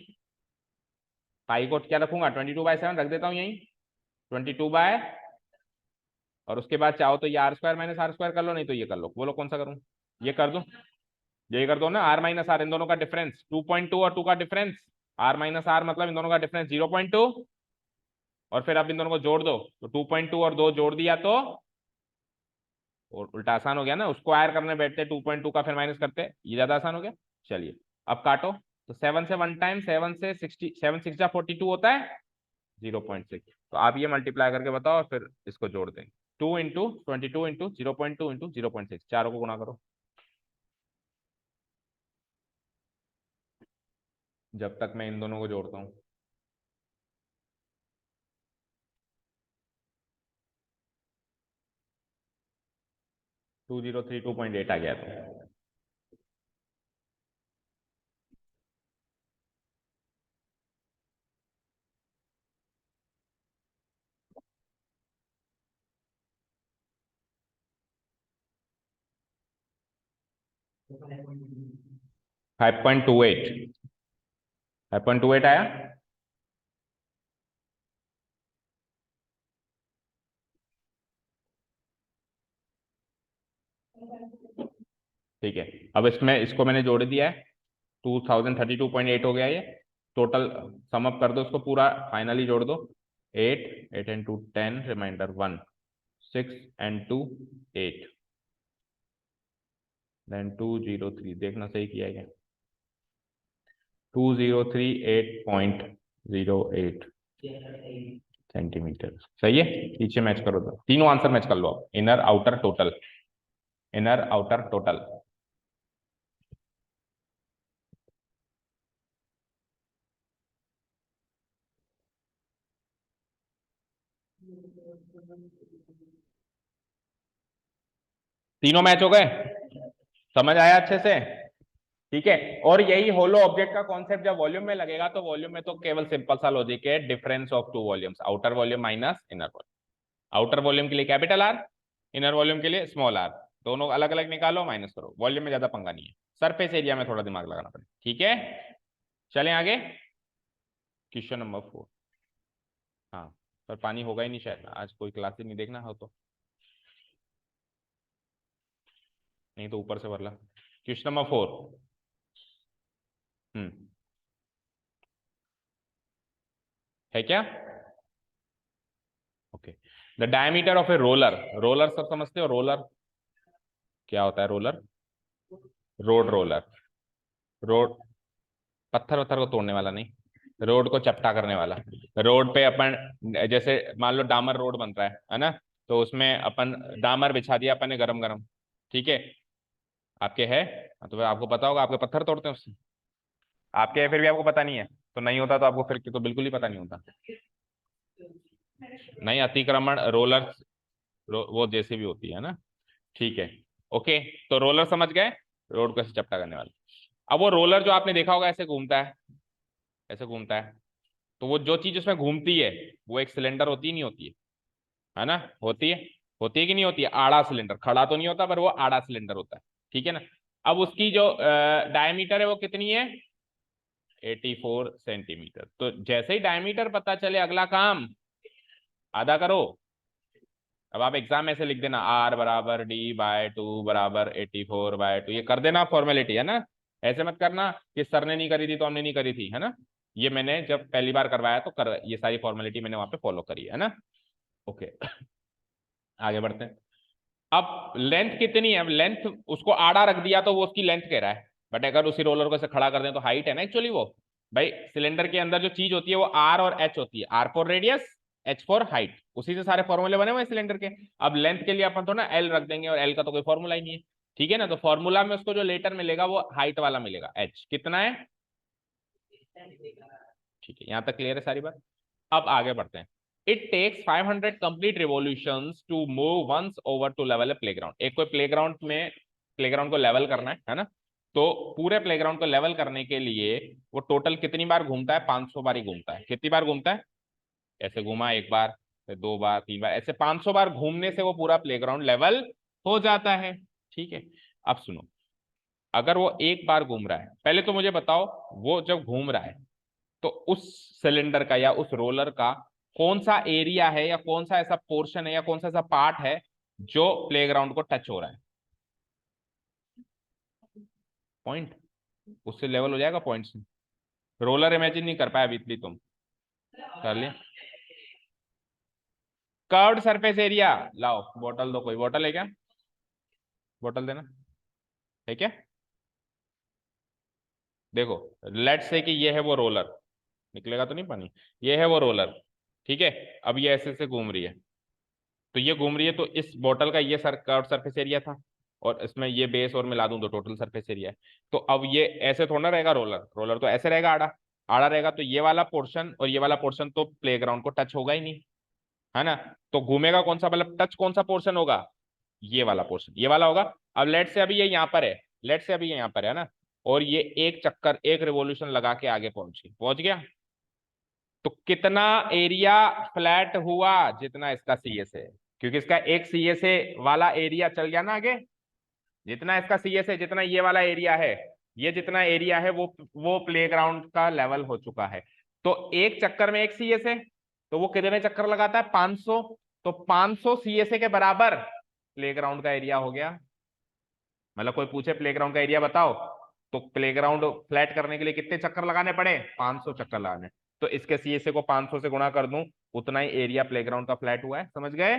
पाई को क्या रखूंगा? 22/7 रख देता हूं यहीं, 22 और उसके बाद चाहो तो ये R square minus R square कर लो, नहीं तो ये कर लो। बोलो कौन सा करूं? ये कर दो, ये कर दो ना। आर माइनस आर, इन दोनों का डिफरेंस 2.2 और 2 का डिफरेंस, आर माइनस आर मतलब इन दोनों का डिफरेंस 0.2, और फिर आप इन दोनों को जोड़ दो तो 2.2 और 2 जोड़ दिया तो, और उल्टा आसान हो गया ना, उसको आयर करने बैठते 2.2 का फिर माइनस करते, ये ज्यादा आसान हो गया। चलिए अब काटो। तो 7 से 1 टाइम 7 से 60, 7 6 जा 42 होता है 0.6। तो आप ये मल्टीप्लाई करके बताओ और फिर इसको जोड़ देंगे। 2 इंटू 22 इंटू 0.2 इंटू 0.6, चारों को गुणा करो जब तक मैं इन दोनों को जोड़ता हूँ। 2032.8 आ गया था। फाइव पॉइंट टू एट आया। ठीक है, अब इसमें इसको मैंने जोड़ दिया है, 2032.8 हो गया ये। टोटल सम अप कर दो उसको पूरा, फाइनली जोड़ दो। 8 एंड 2 10, रिमाइंडर 1 6 एंड 2 8, देन 203, देखना सही किया है क्या? 2038.08 सेंटीमीटर। सही है, पीछे मैच करो तो तीनों आंसर मैच कर लो आप, inner outer total, inner outer total. तीनों मैच हो गए? समझ आया अच्छे से? ठीक है, और यही होलो ऑब्जेक्ट का कॉन्सेप्ट जब वॉल्यूम में लगेगा तो वॉल्यूम में तो केवल सिंपल सा लॉजिक है, difference of two volumes, outer volume minus inner volume. Outer volume के लिए कैपिटल आर, इनर वॉल्यूम के लिए स्मॉल आर, दोनों अलग अलग निकालो माइनस करो। वॉल्यूम में ज्यादा पंगा नहीं है, सरफेस एरिया में थोड़ा दिमाग लगाना पड़ेगा। ठीक है, चलें आगे। Question number 4। हाँ, पर पानी होगा ही नहीं शायद, आज कोई क्लास ही नहीं, देखना हो तो, नहीं तो ऊपर से भरला। Question number 4। है क्या? Okay, the diameter of a roller, roller सब समझते हो? रोलर क्या होता है? रोलर, रोड रोलर, रोड पत्थर वत्थर को तोड़ने वाला नहीं, रोड को चपटा करने वाला। रोड पे अपन जैसे मान लो डामर रोड बन रहा है ना, तो उसमें अपन डामर बिछा दिया अपन ने गरम गरम, ठीक है। आपके है, हाँ, तो फिर आपको पता होगा, आपके पत्थर तोड़ते हैं उससे। आपके है फिर भी आपको पता नहीं है, तो नहीं होता तो आपको फिर तो बिल्कुल ही पता नहीं होता। नहीं, अतिक्रमण रोलर, वो जैसे भी होती है ना, ठीक है। ओके, तो रोलर समझ गए, रोड को ऐसे चपटा करने वाला। अब वो रोलर जो आपने देखा होगा ऐसे घूमता है, ऐसे घूमता है, तो वो जो चीज उसमें घूमती है वो एक सिलेंडर होती ही नहीं होती है ना? होती है, होती है कि नहीं होती है? आड़ा सिलेंडर, खड़ा तो नहीं होता पर वो आड़ा सिलेंडर होता है, ठीक है ना। अब उसकी जो डायमीटर है वो कितनी है? 84 सेंटीमीटर। तो जैसे ही डायमीटर पता चले, अगला काम आधा करो। अब आप एग्जाम में से लिख देना R बराबर D/2 बराबर 84/2, ये कर देना, फॉर्मेलिटी है ना। ऐसे मत करना कि सर ने नहीं करी थी तो हमने नहीं करी थी, है ना। ये मैंने जब पहली बार करवाया तो कर, ये सारी फॉर्मेलिटी मैंने वहां पे फॉलो करी है ना। ओके, आगे बढ़ते हैं। अब लेंथ कितनी है? अब लेंथ उसको आड़ा रख दिया तो वो उसकी लेंथ कह रहा है, बट अगर उसी रोलर को ऐसे खड़ा कर दें तो हाइट है ना एक्चुअली वो। भाई सिलेंडर के अंदर जो चीज होती है वो R और H होती है, R for radius, H for height, उसी से सारे फॉर्मूले बने हुए हैं सिलेंडर के। अब लेंथ के लिए अपन थोड़ा L रख देंगे, और L का तो कोई फॉर्मूला ही नहीं है, ठीक है ना। तो फॉर्मूला में उसको जो लेटर मिलेगा वो हाइट वाला मिलेगा, H कितना है, ठीक है। यहां तक क्लियर है सारी बात। अब आगे बढ़ते हैं। It takes 500 complete revolutions to move once over to level a playground. एक कोई प्लेग्राउंड में, प्लेग्राउंड को लेवल करना है ना। तो पूरे प्लेग्राउंड को लेवल करने के लिए वो टोटल कितनी बार घूमता है? 500 बार ही घूमता है। कितनी बार घूमता है? ऐसे घूमा एक बार, फिर दो बार, तीन बार, ऐसे 500 बार घूमने से वो पूरा प्लेग्राउंड लेवल हो जाता है, ठीक है। अब सुनो, अगर वो एक बार घूम रहा है, पहले तो मुझे बताओ, वो जब घूम रहा है तो उस सिलेंडर का या उस रोलर का कौन सा एरिया है, या कौन सा ऐसा पोर्शन है, या कौन सा ऐसा पार्ट है जो प्लेग्राउंड को टच हो रहा है? पॉइंट, उससे लेवल हो जाएगा पॉइंट से। रोलर इमेजिन नहीं कर पाया अभी भी तुम, कर लिया। कर्व्ड सरफेस एरिया, लाओ बोतल दो, कोई बोतल है क्या? बोतल देना, है क्या? देखो, लेट्स से कि ये है वो रोलर, निकलेगा तो नहीं पानी, ये है वो रोलर, ठीक है। अब ये ऐसे से घूम रही है, तो ये घूम रही है, तो इस बोतल का ये कर्व सरफेस एरिया था, और इसमें ये बेस और मिला दूं तो टोटल सरफेस एरिया है। तो अब ये ऐसे थोड़ा ना रहेगा रोलर, रोलर तो ऐसे रहेगा, आड़ा आड़ा रहेगा, तो ये वाला पोर्शन और ये वाला पोर्शन तो प्लेग्राउंड को टच होगा ही नहीं, है ना। तो घूमेगा कौन सा, मतलब टच कौन सा पोर्शन होगा? ये वाला पोर्शन, ये वाला होगा। अब लेट से अभी ये यहाँ पर है, लेट से अभी ये यहाँ पर है ना, और ये एक चक्कर, एक रिवोल्यूशन लगा के आगे पहुंच गया, तो कितना एरिया फ्लैट हुआ? जितना इसका सीएस है, क्योंकि इसका एक सीएस वाला एरिया चल गया ना आगे। जितना इसका सीएस है, जितना ये वाला एरिया है, ये जितना एरिया है वो प्लेग्राउंड का लेवल हो चुका है। तो एक चक्कर में एक सीएस है, तो वो कितने चक्कर लगाता है? 500। तो 500 सीएसए के बराबर प्लेग्राउंड का एरिया हो गया। मतलब कोई पूछे प्लेग्राउंड का एरिया बताओ, तो प्लेग्राउंड फ्लैट करने के लिए कितने चक्कर लगाने पड़े? 500 चक्कर लगाने। तो इसके सीएसए को 500 से गुणा कर दूं, उतना ही एरिया प्लेग्राउंड का फ्लैट हुआ है, समझ गए?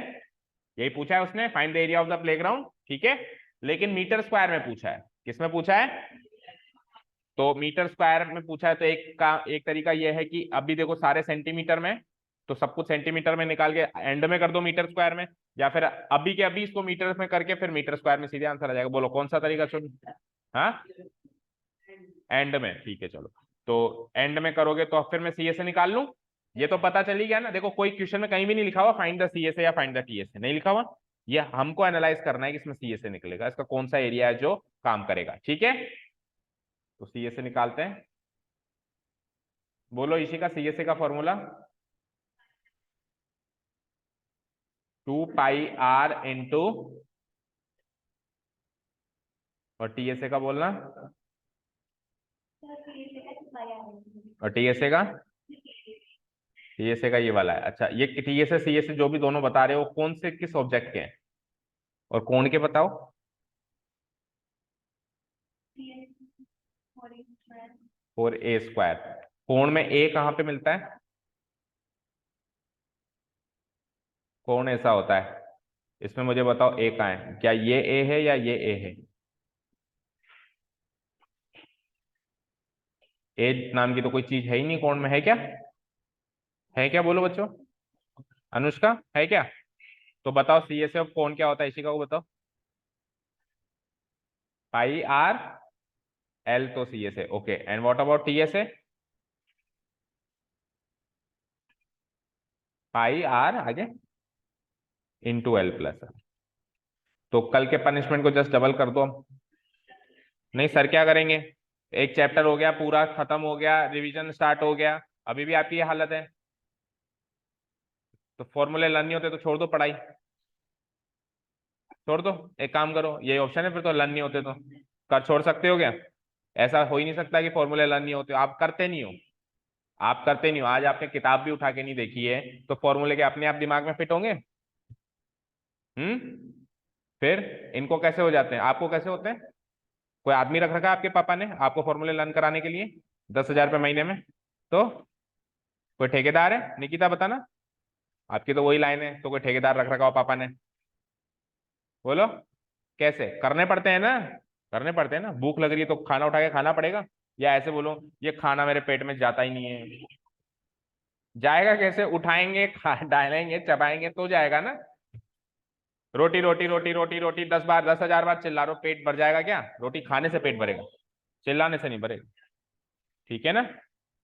यही पूछा है उसने, find the area of the playground, ठीक है। लेकिन मीटर स्क्वायर में पूछा है, किसमें पूछा है? तो मीटर स्क्वायर में पूछा है, तो एक तरीका यह है कि अभी देखो सारे सेंटीमीटर में, तो सब कुछ सेंटीमीटर में निकाल के एंड में कर दो मीटर स्क्वायर में, या फिर अभी के अभी इसको मीटर में करके फिर मीटर स्क्वायर में सीधे आंसर आ जाएगा। बोलो कौन सा तरीका चुन? हाँ, एंड में, ठीक है चलो। तो एंड में करोगे तो फिर मैं सीए से निकाल लूं, ये तो पता चल ही गया ना। देखो कोई क्वेश्चन में कहीं भी नहीं लिखा हुआ फाइंड द सीएस या फाइंड द टीएस, नहीं लिखा हुआ। ये हमको एनालाइज करना है कि इसमें सीएस निकलेगा, इसका कौन सा एरिया है जो काम करेगा, ठीक है। तो सीएस निकालते हैं। बोलो इसी का सीएस का फॉर्मूला 2πr इंटू, और टीएसए का बोलना, और टीएसए का ये वाला है। अच्छा, ये टीएसए सीएसए जो भी दोनों बता रहे हो कौन से किस ऑब्जेक्ट के हैं, और कौन के बताओ? 4a²। कोण में ए कहाँ पे मिलता है? कोण ऐसा होता है, इसमें मुझे बताओ ए कहाँ है? क्या ये ए है या ये ए है? ए नाम की तो कोई चीज है ही नहीं कोण में, है क्या? है क्या, बोलो बच्चों? अनुष्का है क्या? तो बताओ सी एस ऑफ कौन क्या होता है, इसी का को बताओ। पाई आर एल तो C S A, okay, and what about T S A? Pi R आगे इंटू एल प्लस। तो कल के पनिशमेंट को जस्ट डबल कर दो। नहीं सर, क्या करेंगे? एक चैप्टर हो गया पूरा खत्म हो गया, रिवीजन स्टार्ट हो गया, अभी भी आपकी ये हालत है। तो फॉर्मूले लर्न नहीं होते तो छोड़ दो पढ़ाई, छोड़ दो। एक काम करो, ये ऑप्शन है फिर, तो लर्न नहीं होते तो कर छोड़ सकते हो क्या? ऐसा हो ही नहीं सकता कि फॉर्मूले लर्न नहीं होते, आप करते नहीं हो। आप करते नहीं हो, आज आपने किताब भी उठा के नहीं देखी है, तो फॉर्मूले के अपने आप दिमाग में फिट होंगे? हम्म। फिर इनको कैसे हो जाते हैं, आपको कैसे होते हैं? कोई आदमी रख रखा है आपके पापा ने आपको फॉर्मूले लर्न कराने के लिए 10,000 रुपये महीने में? तो कोई ठेकेदार है? निकिता बताना। आपकी तो वही लाइन है, तो कोई ठेकेदार रख रखा हो पापा ने? बोलो। कैसे करने पड़ते हैं ना, करने पड़ते हैं ना, भूख लग रही है तो खाना उठा के खाना पड़ेगा। या ऐसे बोलो ये खाना मेरे पेट में जाता ही नहीं है। जाएगा कैसे? उठाएंगे, खा डालेंगे, चबाएंगे तो जाएगा ना। रोटी रोटी रोटी रोटी रोटी 10 बार, 10,000 बार चिल्ला रहे हो, पेट भर जाएगा क्या? रोटी खाने से पेट भरेगा, चिल्लाने से नहीं भरेगा। ठीक है ना?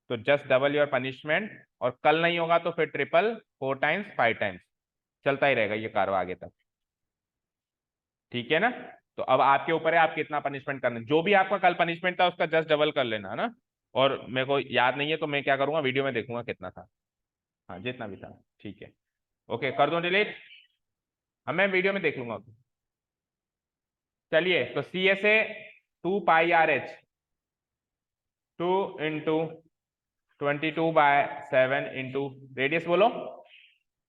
तो जस्ट डबल योर पनिशमेंट, और कल नहीं होगा तो फिर ट्रिपल, 4 टाइम्स, 5 टाइम्स, चलता ही रहेगा ये कारवा आगे तक। ठीक है ना? तो अब आपके ऊपर है आप कितना पनिशमेंट करना, जो भी आपका कल पनिशमेंट था उसका जस्ट डबल कर लेना है ना। और मेरे को याद नहीं है तो मैं क्या करूंगा, वीडियो में देखूंगा कितना था। हाँ जितना भी था, ठीक है। ओके कर दूं डिलीट? अब मैं वीडियो में देख लूंगा। चलिए, तो C S A 2 pi R H, 2 × 22/7 into radius बोलो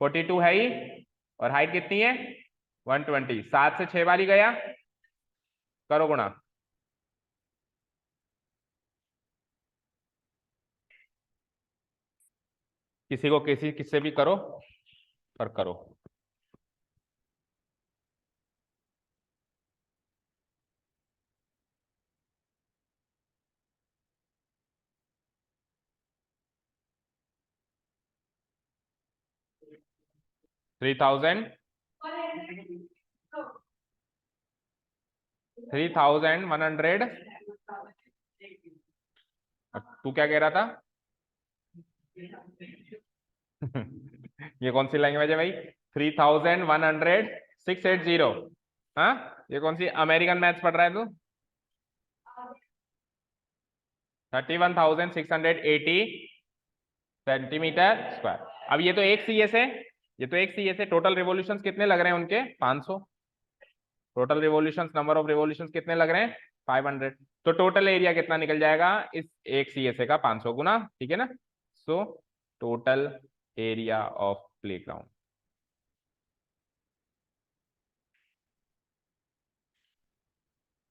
42 है ही, और हाइट कितनी है 120, 7 से 6 बार ही गया, करो गुणा। किसी को किसी किससे भी करो, पर करो। 3000, 3100। तू क्या कह रहा था? ये कौन सी लैंग्वेज है भाई? 3100, हाँ? ये कौन सी अमेरिकन मैथ्स पढ़ रहा है तू? 31,680 सेंटीमीटर स्क्वायर। अब ये तो एक सी एस है, ये तो एक सी एस है, टोटल रिवोल्यूशंस कितने लग रहे हैं उनके? 500। Total revolutions, number of revolutions कितने लग रहे हैं? 500। तो टोटल एरिया कितना निकल जाएगा इस एक सी एस ए का? 500 गुना, ठीक है ना? So total area of playground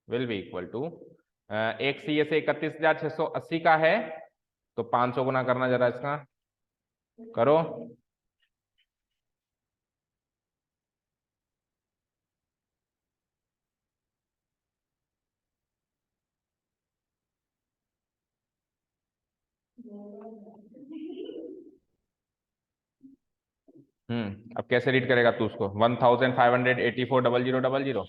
will be equal to, एक सी एस ए 31,680 का है, तो 500 गुना करना जरा इसका, करो। अब कैसे रीड करेगा तू उसको? 1,584,000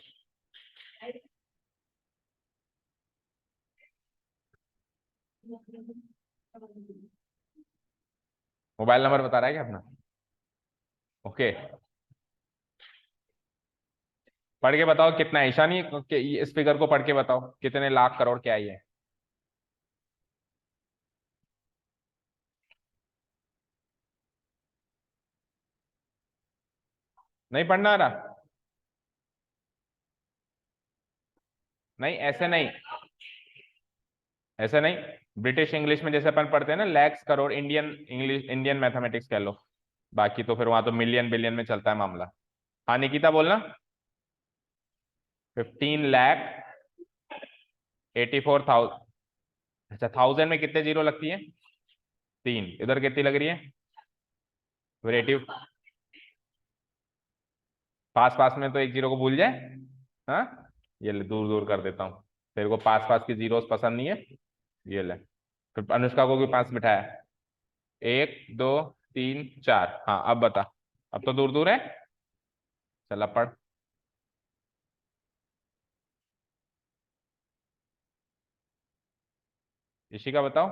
मोबाइल नंबर बता रहा है क्या अपना? ओके, पढ़ के बताओ कितना है ईशानी, इस फिगर को पढ़ के बताओ कितने लाख करोड़ क्या ही है। नहीं पढ़ना आ रहा? नहीं ऐसे नहीं, ऐसे नहीं। ब्रिटिश इंग्लिश में जैसे अपन पढ़ते हैं ना, lakhs crore, Indian English, Indian mathematics कह लो। बाकी तो फिर वहां तो मिलियन बिलियन में चलता है मामला। हाँ निकिता बोलना। 15,84,000। अच्छा, 1000 में कितने जीरो लगती है? 3। इधर कितनी लग रही है? फिर 80, पास पास में तो एक जीरो को भूल जाए। हाँ, ये ले दूर दूर कर देता हूँ, तेरे को पास पास की जीरोस पसंद नहीं है, ये ले। फिर अनुष्का को भी 5 बिठाया, 1 2 3 4। हाँ अब बता, अब तो दूर दूर है। चल अब पढ़। ऋषिका बताओ।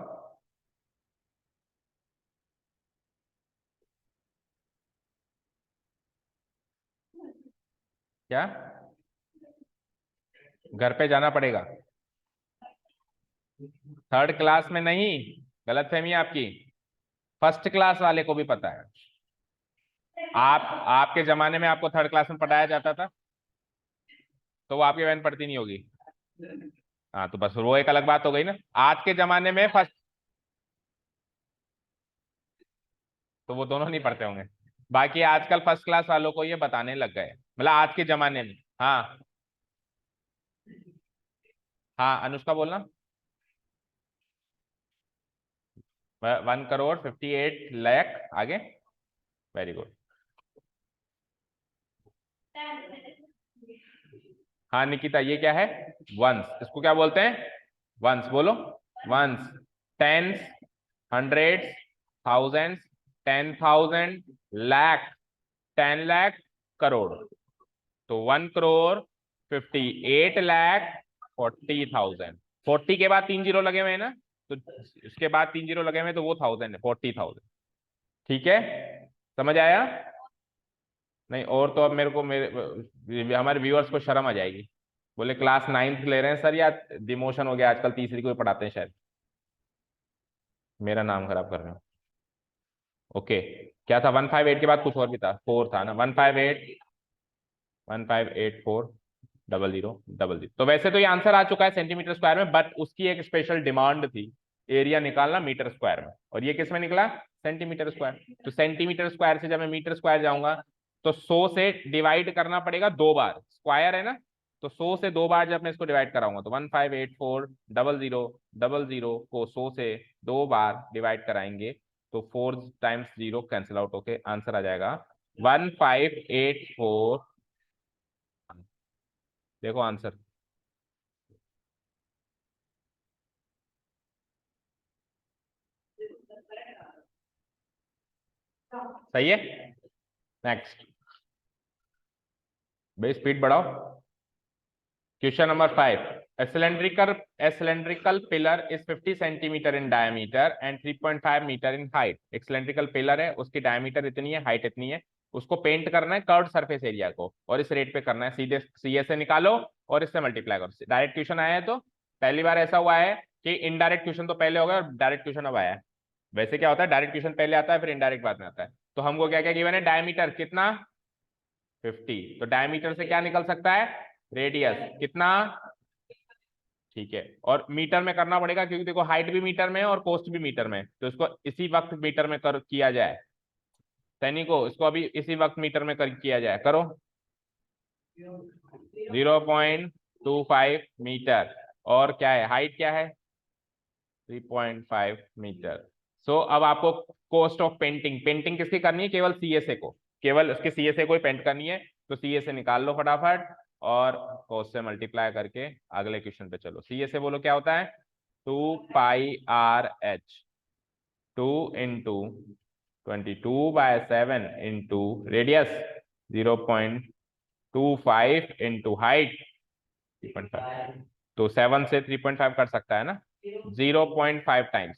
क्या? घर पे जाना पड़ेगा? थर्ड क्लास में नहीं, गलतफहमी है आपकी। फर्स्ट क्लास वाले को भी पता है। आप आपके जमाने में आपको थर्ड क्लास में पढ़ाया जाता था, तो वो आपकी बहन पढ़ती नहीं होगी। हाँ तो बस वो एक अलग बात हो गई ना। आज के जमाने में फर्स्ट, तो वो दोनों नहीं पढ़ते होंगे। बाकी आजकल फर्स्ट क्लास वालों को ये बताने लग गए, मतलब आज के जमाने में। हाँ हाँ, अनुष्का बोलना। 1,58,00,000 आगे। Very good. हाँ निकिता, ये क्या है? वंस। इसको क्या बोलते हैं? वंस बोलो। Ones. Tens, hundreds, thousands, 10,000, lakh, 10 lakh, crore. तो 1,58,40,000। 40 के बाद 3 जीरो लगे हुए हैं ना, तो इसके बाद 3 जीरो लगे हुए हैं, तो वो 1000 है, 40,000। ठीक है, समझ आया? नहीं और तो अब मेरे को हमारे व्यूअर्स को शर्म आ जाएगी। बोले क्लास 9th ले रहे हैं सर, या डिमोशन हो गया, आजकल तीसरी को ही पढ़ाते हैं शायद। मेरा नाम खराब कर रहे हो। ओके। क्या था? 158 के बाद कुछ और भी था, 4 था ना। 158,158,4,0,0,0। तो वैसे तो ये आंसर आ चुका है सेंटीमीटर स्क्वायर में, बट उसकी एक स्पेशल डिमांड थी, एरिया निकालना मीटर स्क्वायर में, और ये किस में निकला? Centimetre square. तो सेंटीमीटर स्क्वायर से जब मैं मीटर स्क्वायर जाऊंगा, तो 100 से डिवाइड करना पड़ेगा 2 बार, स्क्वायर है ना। तो 100 से 2 बार जब मैं इसको डिवाइड कराऊंगा, तो 158,4,0,0,0 को 100 से 2 बार डिवाइड कराएंगे, तो 4 टाइम्स 0 कैंसिल आउट होके आंसर आ जाएगा 1,584। देखो आंसर। सही है। नेक्स्ट। भाई स्पीड बढ़ाओ। Question number 5। A cylindrical pillar is 50 centimetre in diameter and 3.5 metre in height. एक सिलेंड्रिकल पिलर है, उसकी डायमीटर इतनी है, हाइट इतनी है। उसको पेंट करना है कर्व सरफेस एरिया को, और इस रेट पे करना है। सीधे सीए से निकालो और इससे मल्टीप्लाई करो। डायरेक्ट क्वेश्चन आया है, तो पहली बार ऐसा हुआ है कि इनडायरेक्ट क्वेश्चन तो पहले होगा और डायरेक्ट क्वेश्चन अब आया है। वैसे क्या होता है, डायरेक्ट क्वेश्चन पहले आता है, फिर इनडायरेक्ट बाद में आता है। तो हमको क्या क्या गिवन है? डायमीटर कितना? 50। तो डायमीटर से क्या निकल सकता है? रेडियस कितना? ठीक है, और मीटर में करना पड़ेगा, क्योंकि देखो हाइट भी मीटर में है और कोस्ट भी मीटर में है, तो इसको इसी वक्त मीटर में कर किया जाए। सैनिको, इसको अभी इसी वक्त मीटर में कर किया जाए, करो। 0.25 मीटर। और क्या है, हाइट क्या है? 3.5 मीटर। सो अब आपको कॉस्ट ऑफ पेंटिंग, पेंटिंग किसकी करनी है? केवल सीएसए को, केवल उसके सीएसए को ही पेंट करनी है। तो सीएसए निकाल लो फटाफट, और कॉस्ट से मल्टीप्लाई करके अगले क्वेश्चन पे चलो। सीएसए बोलो क्या होता है? 2πRH। 2 × 22/7 into radius, 0.25 into height 3.5। तो 7 से 3.5 कर सकता है ना, 0.5 टाइम्स।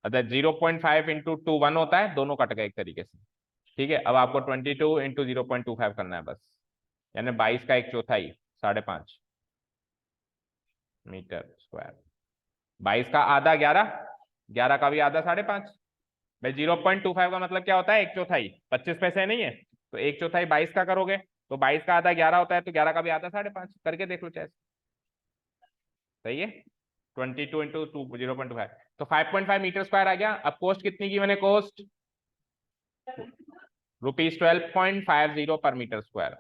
अगर 0.5 इंटू 2 1 होता है, दोनों कट गए एक तरीके से। ठीक है, अब आपको 22 इंटू 0.25 करना है बस, यानी 22 का 1/4, 5.5 मीटर स्क्वायर। 22 का आधा 11, 11 का भी आधा 5.5। भाई 0.25 का मतलब क्या होता है? 1/4, 25 पैसे नहीं है, तो 1/4 22 का करोगे, तो 22 का आधा 11 होता है, तो 11 का भी आधा 5.5 करके देख लो चाहे। सही है। 22 इंटू 2 0.25, तो 5.5 मीटर स्क्वायर आ गया। अब कॉस्ट कितनी की मैंने? Cost ₹12.50 per metre square.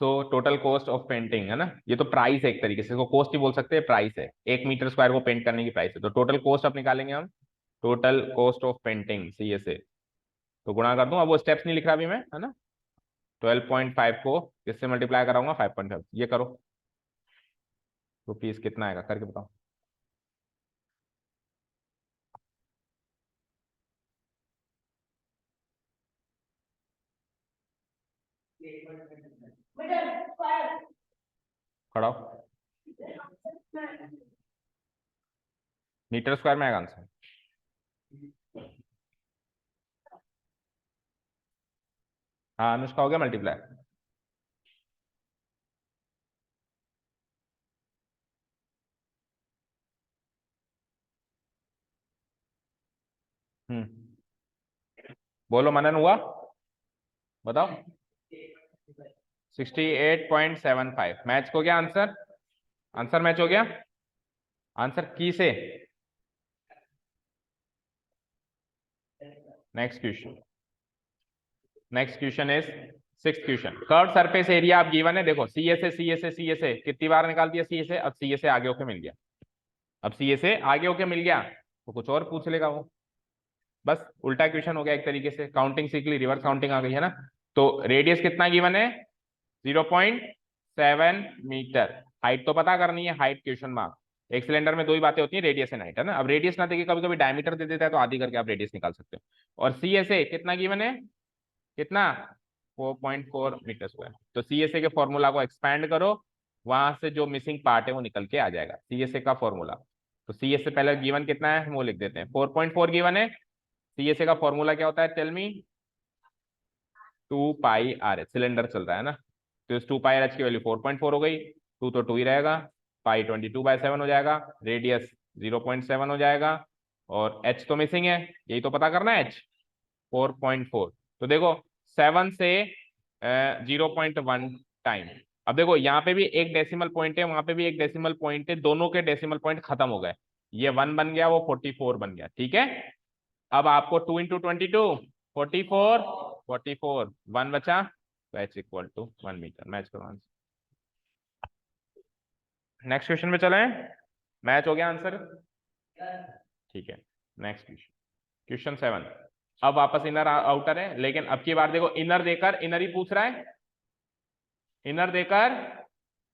So total cost of painting है ना, ये तो प्राइस है एक तरीके से, इसको कॉस्ट ही बोल सकते हैं, प्राइस है। 1 मीटर स्क्वायर को पेंट करने की प्राइस है, तो टोटल कॉस्ट अब निकालेंगे हम। टोटल कॉस्ट ऑफ पेंटिंग सी से, तो गुणा कर दूं, अब वो स्टेप्स नहीं लिख रहा अभी मैं, है ना। 12.5 को किससे मल्टीप्लाई कराऊंगा? 5.5, ये करो। रुपीज कितना आएगा करके बताओ। खड़ा हो। मीटर स्क्वायर में आएगा आंसर। हाँ अनुष्का हो गया मल्टीप्लाई। बोलो मनन हुआ, बताओ। 68.75 मैच हो गया आंसर। आंसर मैच हो गया। आंसर की से। Next question. Next question is sixth question. Curve surface area आप गिवन है, देखो सी ए से सी ए से सी ए से कितनी बार निकाल दिया सी ए से, अब सी ए से आगे होके मिल गया। अब सी ए से आगे होके मिल गया तो कुछ और पूछ लेगा वो, बस उल्टा क्वेश्चन हो गया एक तरीके से। काउंटिंग सीख ली, रिवर्स काउंटिंग आ गई है ना। तो रेडियस कितना गिवन है, 0.7 मीटर। हाइट तो पता करनी है, हाइट क्वेश्चन मार्क। एक सिलेंडर में दो ही बातें होती है, रेडियस एंड हाइट, है ना। अब रेडियस ना देखिए, कभी कभी डायमीटर दे देता है तो आधी करके आप रेडियस निकाल सकते हो। और सी एस ए कितना गिवन है, कितना 4.4 मीटर स्क्वायर। तो सी एस ए के फॉर्मूला को एक्सपैंड करो, वहां से जो मिसिंग पार्ट है वो निकल के आ जाएगा, सी एस ए का फॉर्मूला। तो सी एस ए पहले गिवन कितना है वो लिख देते हैं, 4.4 गिवन है। सी एस ए का फॉर्मूला क्या होता है, टेल मी। 2πr, सिलेंडर चल रहा है ना, तो इस 2πr की वैल्यू 4.4 हो गई। 2 तो 2 ही रहेगा, पाई 22/7 हो जाएगा, रेडियस 0.7 हो जाएगा, और h तो मिसिंग है, यही तो पता करना है h। 4.4, तो देखो 7 से 0.1 टाइम। अब देखो यहाँ पे भी एक डेसिमल पॉइंट है, वहां पे भी एक डेसिमल पॉइंट है, दोनों के डेसिमल पॉइंट खत्म हो गए। ये 1 बन गया, वो 44 बन गया, ठीक है। अब आपको 2 इंटू 22 44, 44 1 बचा, तो h equal to 1 metre. Match करो आंसर। नेक्स्ट क्वेश्चन पे चले, मैच हो गया आंसर, ठीक है। Next question, question 7। अब वापस इनर आउटर है, लेकिन अब की बार देखो इनर देकर इनर ही पूछ रहा है, इनर देकर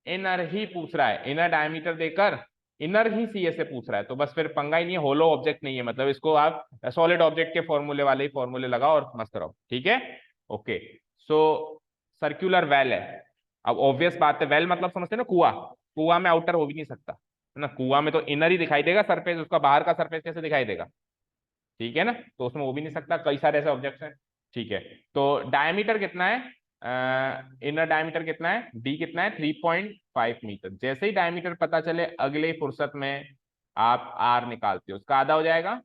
इनर ही पूछ रहा है, इनर डायमीटर देकर इनर ही सी ए से पूछ रहा है, तो बस फिर पंगा ही नहीं है, होलो ऑब्जेक्ट नहीं है, मतलब इसको आप सॉलिड ऑब्जेक्ट के फॉर्मूले वाले ही फॉर्मूले लगाओ और मस्त रहो, ठीक है। ओके, सो सर्कुलर वेल है। अब ऑब्वियस बात है, वेल मतलब समझते हैं ना, कुआं। कुआं में आउटर हो भी नहीं सकता, है ना। कुआं में तो इनर ही दिखाई देगा सरफेस, उसका बाहर का सरफेस कैसे दिखाई देगा, ठीक है ना। तो उसमें हो भी नहीं सकता, कई सारे ऐसे ऑब्जेक्ट्स हैं, ठीक है। तो डायमीटर कितना है, इनर डायमीटर कितना है, डी कितना है, 3.5 मीटर। जैसे ही डायमीटर पता चले अगले फुर्सत में आप आर निकालते हो, उसका आधा हो जाएगा,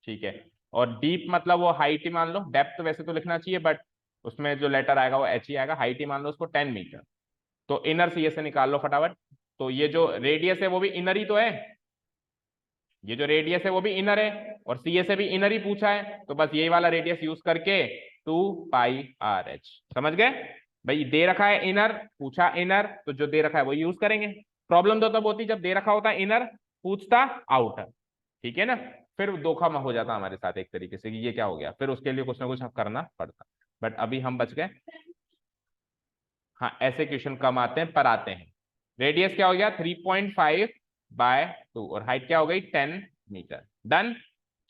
ठीक है। और डीप मतलब वो हाइट ही मान लो, डेप्थ वैसे तो लिखना चाहिए बट उसमें जो लेटर आएगा वो एच ही आएगा, हाइट ही मान लो उसको 10 मीटर। तो इनर सी से निकाल लो फटाफट। तो ये जो रेडियस है वो भी इनर ही तो है, ये जो रेडियस है वो भी इनर है, और सी ए से भी इनर ही पूछा है, तो बस यही वाला रेडियस यूज करके 2πr h। समझ गए भाई, दे रखा है इनर, पूछा इनर, तो जो दे रखा है वो यूज करेंगे। प्रॉब्लम तो तब होती जब दे रखा होता इनर, पूछता आउटर, ठीक है ना। फिर धोखा हो जाता हमारे साथ एक तरीके से कि ये क्या हो गया, फिर उसके लिए कुछ ना कुछ करना पड़ता, बट अभी हम बच गए। हाँ ऐसे क्वेश्चन कम आते हैं पर आते हैं। रेडियस क्या हो गया, 3.5/2, और हाइट क्या हो गई 10 मीटर। डन,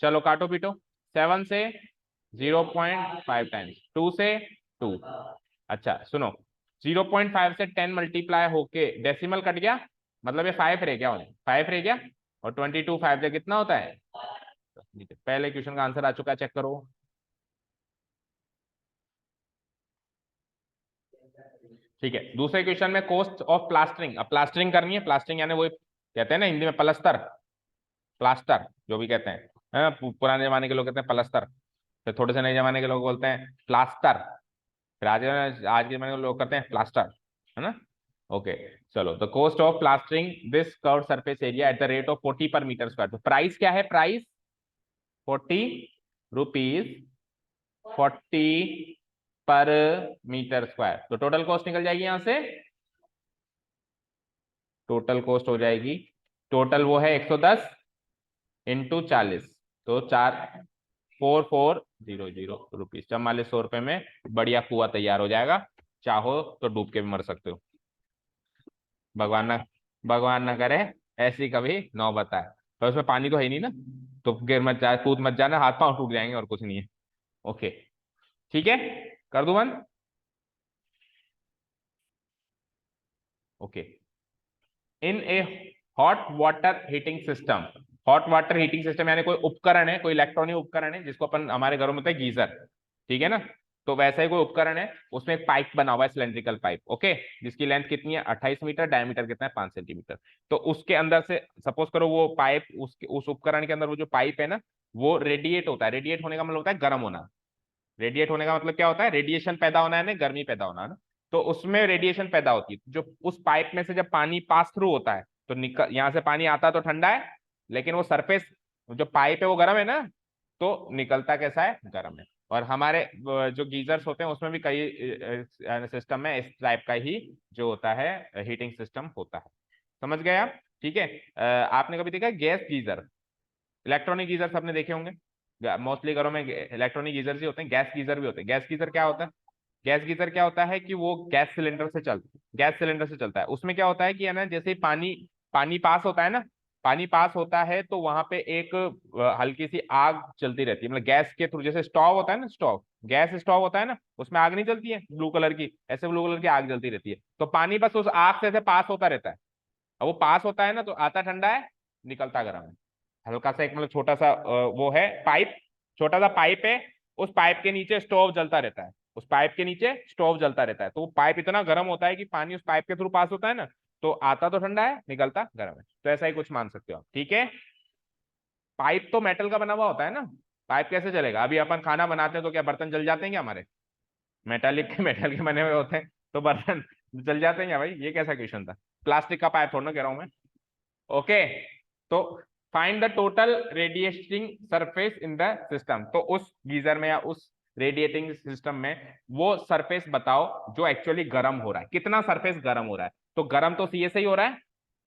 चलो काटो पीटो। 7 से 0.5 टाइम्स, 2 से 2। अच्छा सुनो, 0.5 से 10 मल्टीप्लाई होके डेसिमल कट गया, मतलब ये 5 रह गया, 5 रह गया, और 22 5 से कितना होता है। पहले क्वेश्चन का आंसर आ चुका है, चेक करो। ठीक है, दूसरे क्वेश्चन में कोस्ट ऑफ प्लास्टरिंग। अब प्लास्टरिंग करनी है, प्लास्टरिंग यानी वो कहते हैं ना हिंदी में पलस्तर, प्लास्टर जो भी कहते हैं, है ना। पुराने जमाने के लोग कहते हैं पलस्तर, फिर थोड़े से नए जमाने के लोग बोलते हैं प्लास्टर, फिर आज के जमाने के लोग कहते हैं प्लास्टर, है ना। ओके, चलो the cost of plastering this curve surface area at the rate of 40 पर मीटर स्क्वायर। तो प्राइस क्या है, प्राइस 40 रुपीज, 40 पर मीटर स्क्वायर। तो टोटल कॉस्ट निकल जाएगी यहां से, टोटल कॉस्ट हो जाएगी, टोटल वो है 110 इंटू 40, तो 4400 रुपीज। 4400 रुपए में बढ़िया कुआं तैयार हो जाएगा, चाहो तो डूब के भी मर सकते हो, भगवान ना करे ऐसी कभी नौबत आए। पर उसमें पानी तो है ही नहीं ना, तो गिर मत जा, कूद मत जाना, हाथ पांव टूट जाएंगे और कुछ नहीं है। ओके, ठीक है, कर दूं बंद। ओके। इन ए hot water heating system, hot water heating system यानी कोई उपकरण है, कोई इलेक्ट्रॉनिक उपकरण है जिसको अपन हमारे घरों में होता है गीजर, ठीक है ना। तो वैसा ही कोई उपकरण है, उसमें एक पाइप बना हुआ है, सिलेंड्रिकल पाइप, ओके, जिसकी लेंथ कितनी है 28 मीटर, डायमीटर कितना है 5 सेंटीमीटर। तो उसके अंदर से सपोज करो वो पाइप, उस उपकरण के अंदर वो जो पाइप है ना, वो रेडिएट होता है। रेडिएट होने का मतलब होता है गर्म होना। रेडिएट होने का मतलब क्या होता है? रेडिएशन पैदा होना है ना, गर्मी पैदा होना है ना। तो उसमें रेडिएशन पैदा होती है, जो उस पाइप में से जब पानी पास थ्रू होता है तो निकल, यहाँ से पानी आता तो ठंडा है, लेकिन वो सरफेस जो पाइप है वो गर्म है ना, तो निकलता कैसा है? गर्म है। और हमारे जो गीजर्स होते हैं उसमें भी कई सिस्टम में इस टाइप का ही जो होता है हीटिंग सिस्टम होता है। समझ गए आप? ठीक है। आपने कभी देखा गैस गीजर? इलेक्ट्रॉनिक गीजर सबने देखे होंगे, मोस्टली घरों में इलेक्ट्रॉनिक गीजर ही होते हैं, गैस गीजर भी होते हैं। गैस गीजर क्या होता है? गैस गीजर क्या होता है कि वो गैस सिलेंडर से चलता है। उसमें क्या होता है कि है ना, जैसे ही पानी पानी पास होता है ना, पानी पास होता है तो वहां पे एक हल्की सी आग चलती रहती है, मतलब गैस के थ्रू। जैसे स्टोव होता है ना, स्टोव, गैस स्टोव होता है ना, उसमें आग नहीं जलती है ब्लू कलर की, ऐसे ब्लू कलर की आग जलती रहती है। तो पानी बस उस आग से पास होता रहता है। अब वो पास होता है ना तो आता ठंडा है, निकलता गर्म है। हल्का सा एक मतलब छोटा सा वो है पाइप, छोटा सा पाइप है, उस पाइप के नीचे स्टोव जलता रहता है, उस पाइप के नीचे स्टोव जलता रहता है। तो वो पाइप इतना गर्म होता है कि पानी उस पाइप के थ्रू पास होता है ना, तो आता तो ठंडा है, निकलता गर्म है। तो ऐसा ही कुछ मान सकते हो आप, ठीक है। पाइप तो मेटल का बना हुआ होता है ना, पाइप कैसे चलेगा? अभी अपन खाना बनाते हैं तो क्या बर्तन जल जाते हैं क्या हमारे? मेटल के बने हुए होते हैं, तो बर्तन जल जाते हैं क्या भाई? ये कैसा क्वेश्चन था? प्लास्टिक का पाइप थोड़ा ना कह रहा हूं मैं। ओके। तो find the total radiating surface in the system. तो उस गीजर में या उस रेडिएटिंग सिस्टम में वो सरफेस बताओ जो एक्चुअली गर्म हो रहा है। कितना सरफेस गर्म हो रहा है? तो गर्म तो सीए से ही हो रहा है,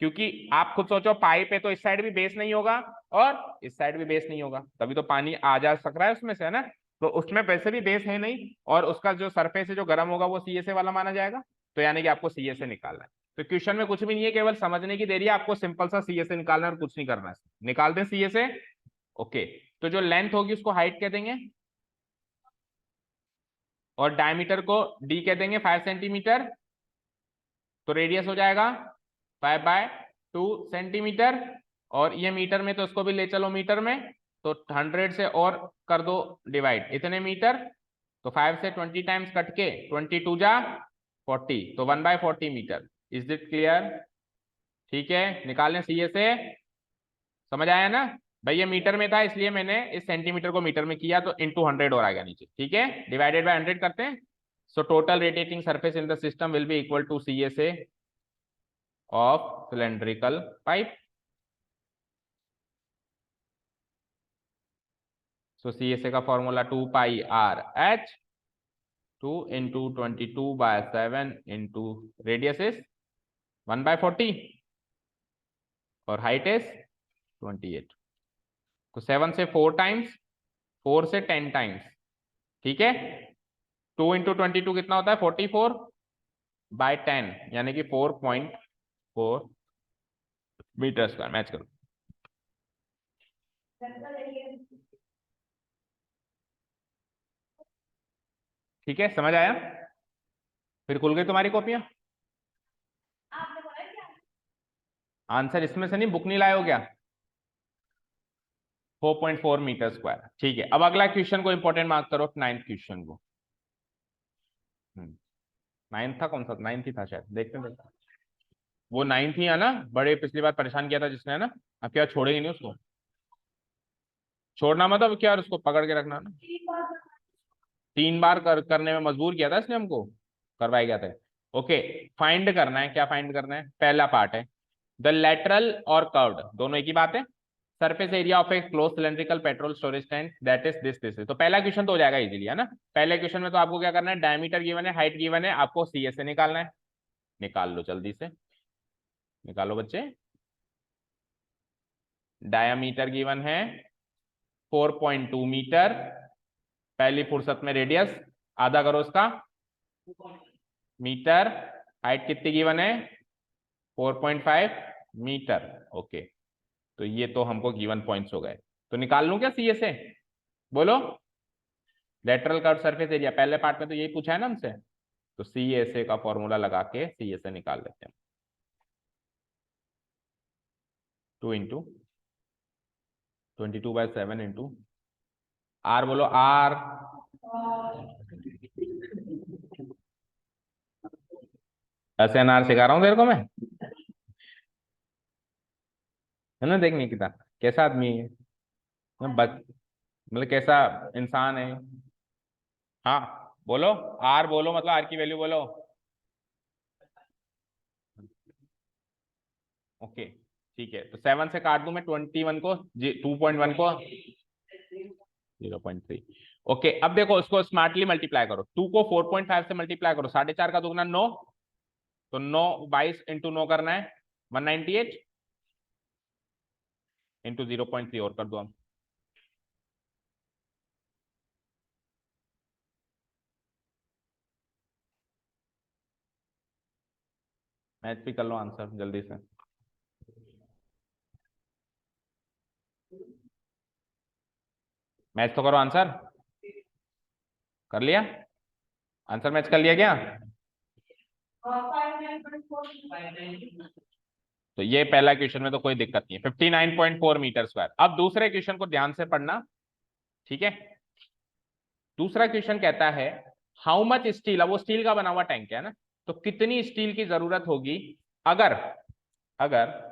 क्योंकि आप खुद सोचो पाइप है तो इस साइड भी बेस नहीं होगा और इस साइड भी बेस नहीं होगा, तभी तो पानी आ जा सक रहा है उसमें से, है ना। तो उसमें वैसे भी बेस है नहीं, और उसका जो सरफेस है जो गर्म होगा वो सीए से वाला माना जाएगा। तो यानी कि आपको सीए से निकालना है। तो क्वेश्चन में कुछ भी नहीं है, केवल समझने की देरी है, आपको सिंपल सा सीए से निकालना है और कुछ नहीं करना है। निकाल दें सीए से। ओके। तो जो लेंथ होगी उसको हाइट कह देंगे, और डायमीटर को डी कह देंगे 5 सेंटीमीटर। तो रेडियस हो जाएगा 5/2 सेंटीमीटर। और ये मीटर में, तो उसको भी ले चलो मीटर में। तो 100 से और कर दो डिवाइड, इतने मीटर। तो 5 से 20 टाइम्स कट के 22 जा 40, तो 1/40 मीटर। Is it clear? ठीक है, निकालने सीए से। समझ आया ना भाई? ये मीटर में था इसलिए मैंने इस सेंटीमीटर को मीटर में किया, तो इंटू 100 और आ गया नीचे, ठीक है। डिवाइडेड बाय 100 करते हैं। So total radiating surface in the system will be equal to C S A of cylindrical pipe. So C S A का formula 2πr/h, 2 into 22/7 into radius is 1/40 और हाइट इज 28। तो 7 से 4 times, 4 से 10 times, ठीक है। 2 into 22 कितना होता है? 44/10, यानी कि 4.4 मीटर स्क्वायर। मैच करो। ठीक है, समझ आया? फिर खुल गई तुम्हारी कॉपियां? आंसर इसमें से नहीं, बुक नहीं लाए हो क्या? 4.4 मीटर स्क्वायर, ठीक है। अब अगला क्वेश्चन को इंपॉर्टेंट मार्क करो, 9th क्वेश्चन को। 9th था, कौन सा 9th ही था शायद, देखते हैं। वो 9th ही है ना, बड़े पिछली बार परेशान किया था जिसने, है ना। अब क्या छोड़ेंगे नहीं उसको? छोड़ना मतलब क्या, उसको पकड़ के रखना ना। 3 बार करने में मजबूर किया था इसने हमको, करवाया गया था। ओके। फाइंड करना है, क्या फाइंड करना है? पहला पार्ट है द लेटरल और कर्व्ड, दोनों एक ही बात है। Surface area of A close cylindrical petrol storage tank that is this तो पहला क्वेश्चन तो हो जाएगा इजीली, है ना। पहले क्वेश्चन में तो आपको क्या करना है? डायमीटर गिवन है, हाइट गिवन है, आपको सी एस से निकालना है। निकाल लो जल्दी से, निकालो बच्चे। डायामीटर गिवन है 4.2 मीटर, पहली फुर्सत में रेडियस आधा करो उसका मीटर। हाइट कितनी गिवन है? 4.5 मीटर। ओके। तो ये तो हमको गिवन पॉइंट्स हो गए, तो निकाल लूं क्या सी ए से? बोलो। लेटरल कर्व सरफेस एरिया पहले पार्ट में तो यही पूछा है ना हमसे, तो सी ए से का फॉर्मूला लगा के सी ए से निकाल लेते हैं। 2 इंटू 22/7 इंटू आर, बोलो आर। ऐसे एनआर सिखा रहा हूँ तेरे को मैं, है ना। देखने कितना कैसा आदमी है, मतलब कैसा इंसान है। हाँ बोलो, आर बोलो, मतलब आर की वैल्यू बोलो। ओके ठीक है, तो 7 से काट दूं मैं 21 को, 2.1 को 0.3। ओके, अब देखो उसको स्मार्टली मल्टीप्लाई करो, 2 को 4.5 से मल्टीप्लाई करो, 4.5 का दुगना 9, तो 9 22 इंटू 9 करना है 198 इंटू 0.3 और कर दो हम। मैथ भी कर लो आंसर जल्दी से। मैच तो करो, आंसर कर लिया, आंसर मैच कर लिया क्या? तो ये पहला क्वेश्चन में तो कोई दिक्कत नहीं है, 59.4 मीटर स्क्वायर। अब दूसरे क्वेश्चन को ध्यान से पढ़ना, ठीक है। दूसरा क्वेश्चन कहता है हाउ मच स्टील, अब वो स्टील का बना हुआ टैंक है ना, तो कितनी स्टील की जरूरत होगी अगर अगर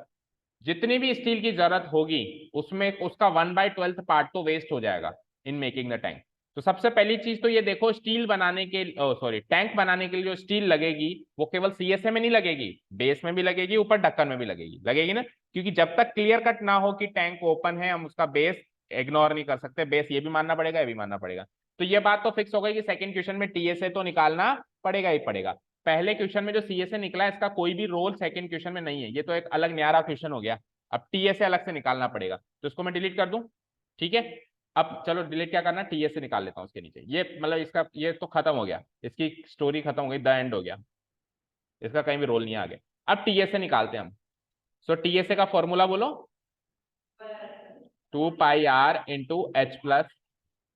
जितनी भी स्टील की जरूरत होगी उसमें उसका 1/12 पार्ट तो वेस्ट हो जाएगा इन मेकिंग द टैंक। तो सबसे पहली चीज तो ये देखो, स्टील बनाने के सॉरी टैंक बनाने के लिए जो स्टील लगेगी वो केवल सीएसए में नहीं लगेगी, बेस में भी लगेगी, ऊपर ढक्कन में भी लगेगी, लगेगी ना। क्योंकि जब तक क्लियर कट ना हो कि टैंक ओपन है हम उसका बेस इग्नोर नहीं कर सकते, बेस ये भी मानना पड़ेगा ये भी मानना पड़ेगा। तो ये बात तो फिक्स हो गई कि सेकंड क्वेश्चन में टीएसए तो निकालना पड़ेगा ही पड़ेगा। पहले क्वेश्चन में जो सीएसए निकला है इसका कोई भी रोल सेकंड क्वेश्चन में नहीं है, ये तो एक अलग न्यारा क्वेश्चन हो गया। अब टीएसए अलग से निकालना पड़ेगा, तो इसको मैं डिलीट कर दूं, ठीक है। अब चलो डिलीट क्या करना, टीएसए निकाल लेता हूं उसके नीचे, ये मतलब इसका ये तो खत्म हो गया, इसकी स्टोरी खत्म हो गई, द एंड हो गया, इसका कहीं भी रोल नहीं आ गया। अब टीएसए निकालते हैं हम। सो टीएसए का फॉर्मूला बोलो, 2 pi are into H plus,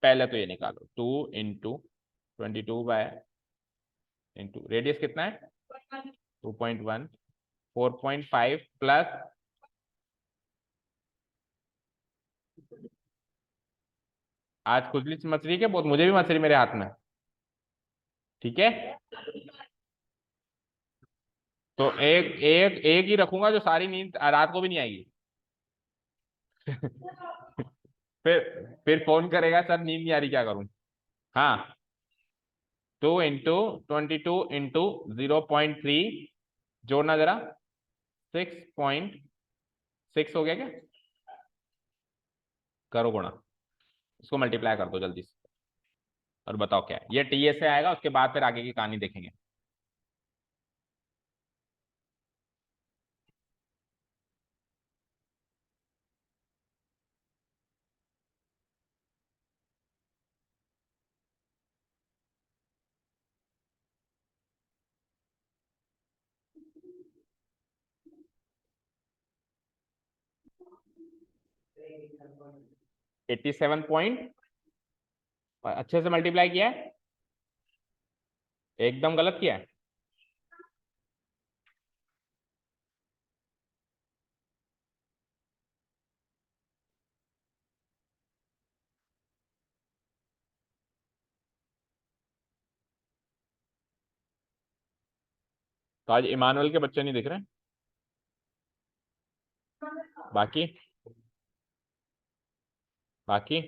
पहले तो ये निकालो 2 इंटू 22 इंटू रेडियस कितना है 2.1, 4.5 प्लस आज खुजली मच रही है बहुत, मुझे भी मच रही मेरे हाथ में, ठीक है। तो एक एक एक ही रखूंगा जो सारी नींद रात को भी नहीं आएगी। फिर फिर फोन करेगा सर नींद नहीं आ रही क्या करूं। हाँ, 2 इंटू 22 इंटू 0.3, जोड़ना जरा, 6.6 हो गया क्या, करो गुणा, इसको मल्टीप्लाई कर दो जल्दी से और बताओ क्या है। ये टीए से आएगा, उसके बाद फिर आगे की कहानी देखेंगे। एट्टी सेवन पॉइंट, अच्छे से मल्टीप्लाई किया है, एकदम गलत किया है। तो आज इमानुअल के बच्चे नहीं दिख रहे, बाकी बाकी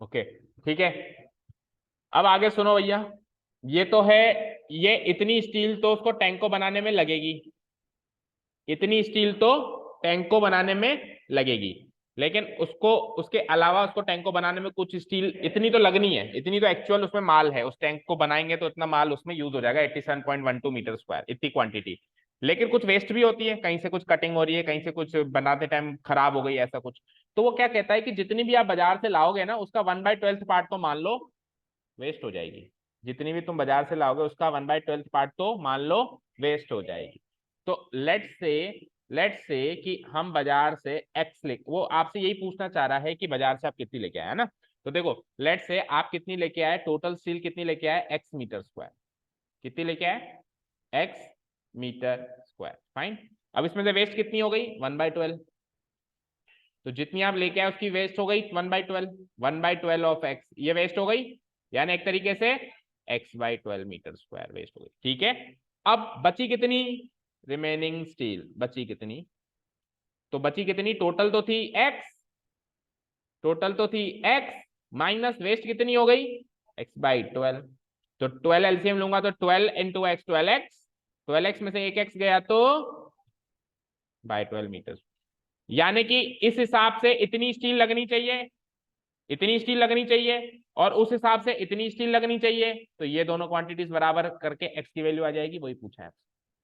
ओके ठीक है। अब आगे सुनो भैया, ये तो है, ये इतनी स्टील तो उसको टैंक को बनाने में लगेगी, इतनी स्टील तो टैंक को बनाने में लगेगी, लेकिन उसको उसके अलावा उसको टैंक को बनाने में कुछ स्टील इतनी तो लगनी है, इतनी तो एक्चुअल उसमें माल है, उस टैंक को बनाएंगे तो इतना माल उसमें यूज हो जाएगा 87.12 मीटर स्क्वायर, इतनी क्वांटिटी। लेकिन कुछ वेस्ट भी होती है, कहीं से कुछ कटिंग हो रही है, कहीं से कुछ बनाते टाइम खराब हो गई ऐसा कुछ। तो वो क्या कहता है कि जितनी भी आप बाजार से लाओगे ना उसका 1/12 पार्ट तो मान लो वेस्ट हो जाएगी, जितनी भी तुम बाजार से लाओगे उसका 1/12 पार्ट तो मान लो वेस्ट हो जाएगी। तो लेट्स से कि हम बाजार से एक्स ले, वो आपसे यही पूछना चाह रहा है कि बाजार से आप कितनी लेके आए, है ना। तो देखो लेट्स से आप कितनी लेके आए, टोटल स्टील कितनी लेके आए, एक्स मीटर स्क्वायर, कितनी लेके आए एक्स मीटर स्क्वायर। फाइन। अब इसमें से वेस्ट कितनी हो गई 1/12, तो जितनी आप लेके आए उसकी वेस्ट हो गई 1/12, 1/12 ऑफ एक्स ये वेस्ट हो गई, यानी एक तरीके से x/12 मीटर स्क्वायर वेस्ट हो गई। ठीक है, अब बची कितनी रिमेनिंग स्टील, बची कितनी, तो बची कितनी, टोटल तो थी x, टोटल तो थी x माइनस वेस्ट कितनी हो गई x/12, तो 12 एलसीएम लूंगा तो 12 इंटू एक्स 12x, 12x में से एक x गया तो /12 मीटर, यानी कि इस हिसाब से इतनी स्टील लगनी चाहिए, इतनी स्टील लगनी चाहिए, और उस हिसाब से इतनी स्टील लगनी चाहिए, तो ये दोनों क्वांटिटीज बराबर करके x की वैल्यू आ जाएगी, वही पूछा है।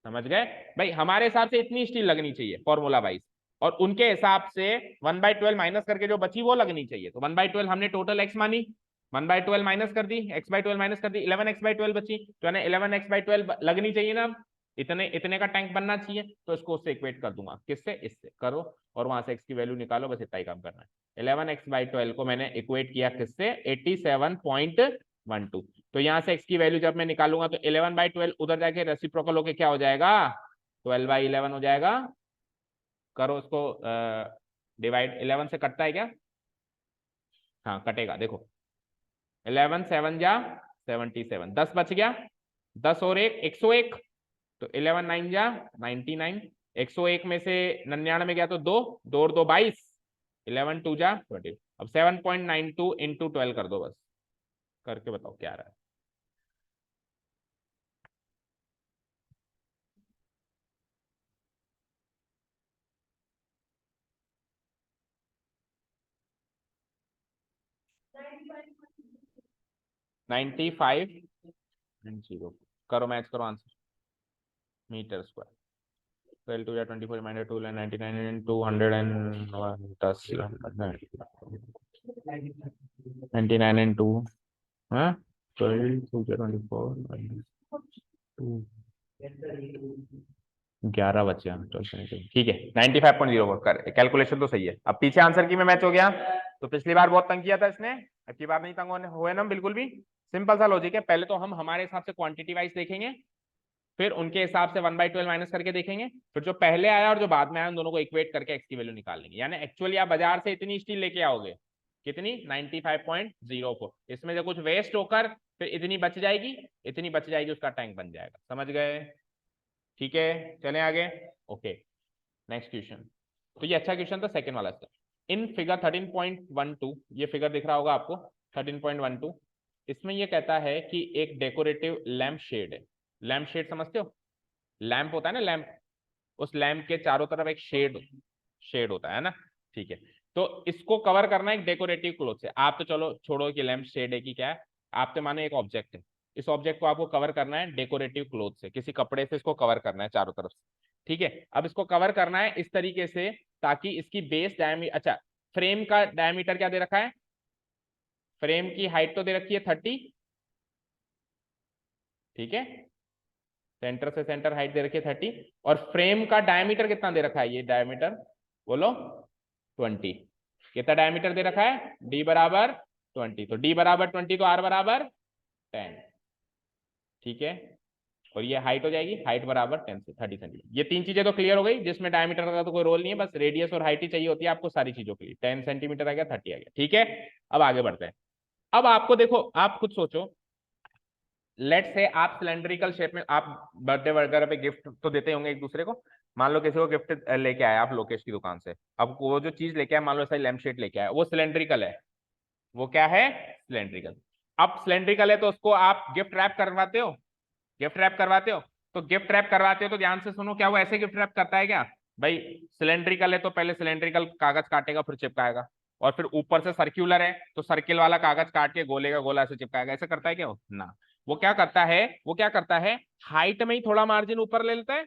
समझ गए भाई, हमारे हिसाब से इतनी स्टील लगनी चाहिए फॉर्मूला वाइज, और उनके हिसाब से 1/12 माइनस करके जो बची वो लगनी चाहिए, तो 1/12 हमने टोटल x मानी, 1/12 माइनस कर दी, x/12 माइनस कर दी, 11x/12 बची, तो यानी 11x/12 लगनी चाहिए ना, इतने इतने का टैंक बनना चाहिए, तो इसको उससे इक्वेट कर दूंगा, किससे, इससे करो, और वहां से x की वैल्यू निकालो, बस इतना ही काम करना है। 11x/12 को मैंने इक्वेट किया किससे, 87.12, तो यहाँ से x की वैल्यू जब मैं निकालूंगा तो 11/12 उधर जाके रेसिप्रोकल होके क्या हो जाएगा 12/11 हो जाएगा, करो उसको डिवाइड, 11 से कटता है क्या, हाँ कटेगा, देखो 11 7 जा 77, 10 बच गया, 10 और 1 101, तो 11 9 जा 99, 101 में से 99 गया तो 2 2 और 2 22, 11 2 जा 20, अब 7.92 इंटू 12 कर दो, बस करके बताओ क्या आ रहा है। 95.0, करो मैच करो आंसर, मीटर स्क्वायर, 12 2 या 24 माइनस 2 99 एंड 200 एंड 10 99 एंड 2, हाँ 12 2 या 24 2 11 बचे, ठीक है 95.04 कर, कैलकुलेशन तो सही है। अब पीछे आंसर की में मैच हो गया, तो पिछली बार बहुत तंग किया था इसने, अब की बार नहीं तंग होने हुए ना बिल्कुल भी, सिंपल सा लॉजिक है, पहले तो हम हमारे हिसाब से क्वांटिटी वाइज देखेंगे, फिर उनके हिसाब से 1/12 माइनस करके देखेंगे, फिर जो पहले आया और जो बाद में आया उन दोनों को इक्वेट करके एक्स की वैल्यू निकाल लेंगे, यानी एक्चुअली आप बाजार से इतनी स्टील लेके आओगे, कितनी 95.04, इसमें से कुछ वेस्ट होकर फिर इतनी बच जाएगी, इतनी बच जाएगी, उसका टैंक बन जाएगा। समझ गए, ठीक है चलें आगे। ओके नेक्स्ट क्वेश्चन, तो ये अच्छा क्वेश्चन था सेकंड वाला था। इन फिगर 13.12, ये फिगर दिख रहा होगा आपको 13.12, इसमें ये कहता है कि एक डेकोरेटिव लैंप शेड है, लैंप शेड समझते हो, लैंप होता है ना लैंप, उस लैंप के चारों तरफ एक शेड शेड होता है ना, ठीक है, तो इसको कवर करना है एक डेकोरेटिव क्लॉथ से, आप तो चलो छोड़ो कि लैंप शेड है कि क्या है, आप तो मानो एक ऑब्जेक्ट है, इस ऑब्जेक्ट को आपको कवर करना है डेकोरेटिव क्लॉथ से, किसी कपड़े से इसको कवर करना है चारों तरफ से, ठीक है। अब इसको कवर करना है इस तरीके से ताकि इसकी बेस डायमीटर, अच्छा फ्रेम का डायमीटर क्या दे रखा है, फ्रेम की हाइट तो दे रखी है 30, ठीक है, सेंटर से सेंटर हाइट दे रखी है 30, और फ्रेम का डायमीटर कितना दे रखा है, ये डायमीटर बोलो 20, कितना डायमीटर दे रखा है d बराबर 20, तो d बराबर 20 तो r बराबर 10, ठीक है, और ये हाइट हो जाएगी, हाइट बराबर 10 से 30 सेंटीमीटर, ये तीन चीजें तो क्लियर हो गई, जिसमें डायमीटर का तो कोई रोल नहीं है, बस रेडियस और हाइट ही चाहिए होती है आपको सारी चीजों के लिए, 10 सेंटीमीटर आ गया 30 आ गया, ठीक है। अब आगे बढ़ते हैं, अब आपको देखो आप खुद सोचो, लेट से आप सिलेंड्रिकल शेप में, आप बर्थडे वगैरह पे गिफ्ट तो देते होंगे एक दूसरे को, मान लो किसी को गिफ्ट लेके आया आप लोकेश की दुकान से, अब वो जो चीज लेके आया, मान लो ऐसा लैम्प शेड लेके आया, वो सिलेंड्रिकल है, वो क्या है सिलेंड्रिकल, अब सिलेंड्रिकल है तो उसको आप गिफ्ट रैप करवाते हो, गिफ्ट रैप करवाते हो, तो गिफ्ट रैप करवाते हो तो ध्यान से सुनो, क्या वो ऐसे गिफ्ट रैप करता है क्या भाई, सिलेंड्रिकल है तो पहले सिलेंड्रिकल कागज काटेगा फिर चिपकाएगा, और फिर ऊपर से सर्क्यूलर है तो सर्किल वाला कागज काट के गोले का गोला से चिपकाएगा, ऐसा करता है क्या वो ना, वो क्या करता है, वो क्या करता है हाइट में ही थोड़ा मार्जिन ऊपर ले लेता है,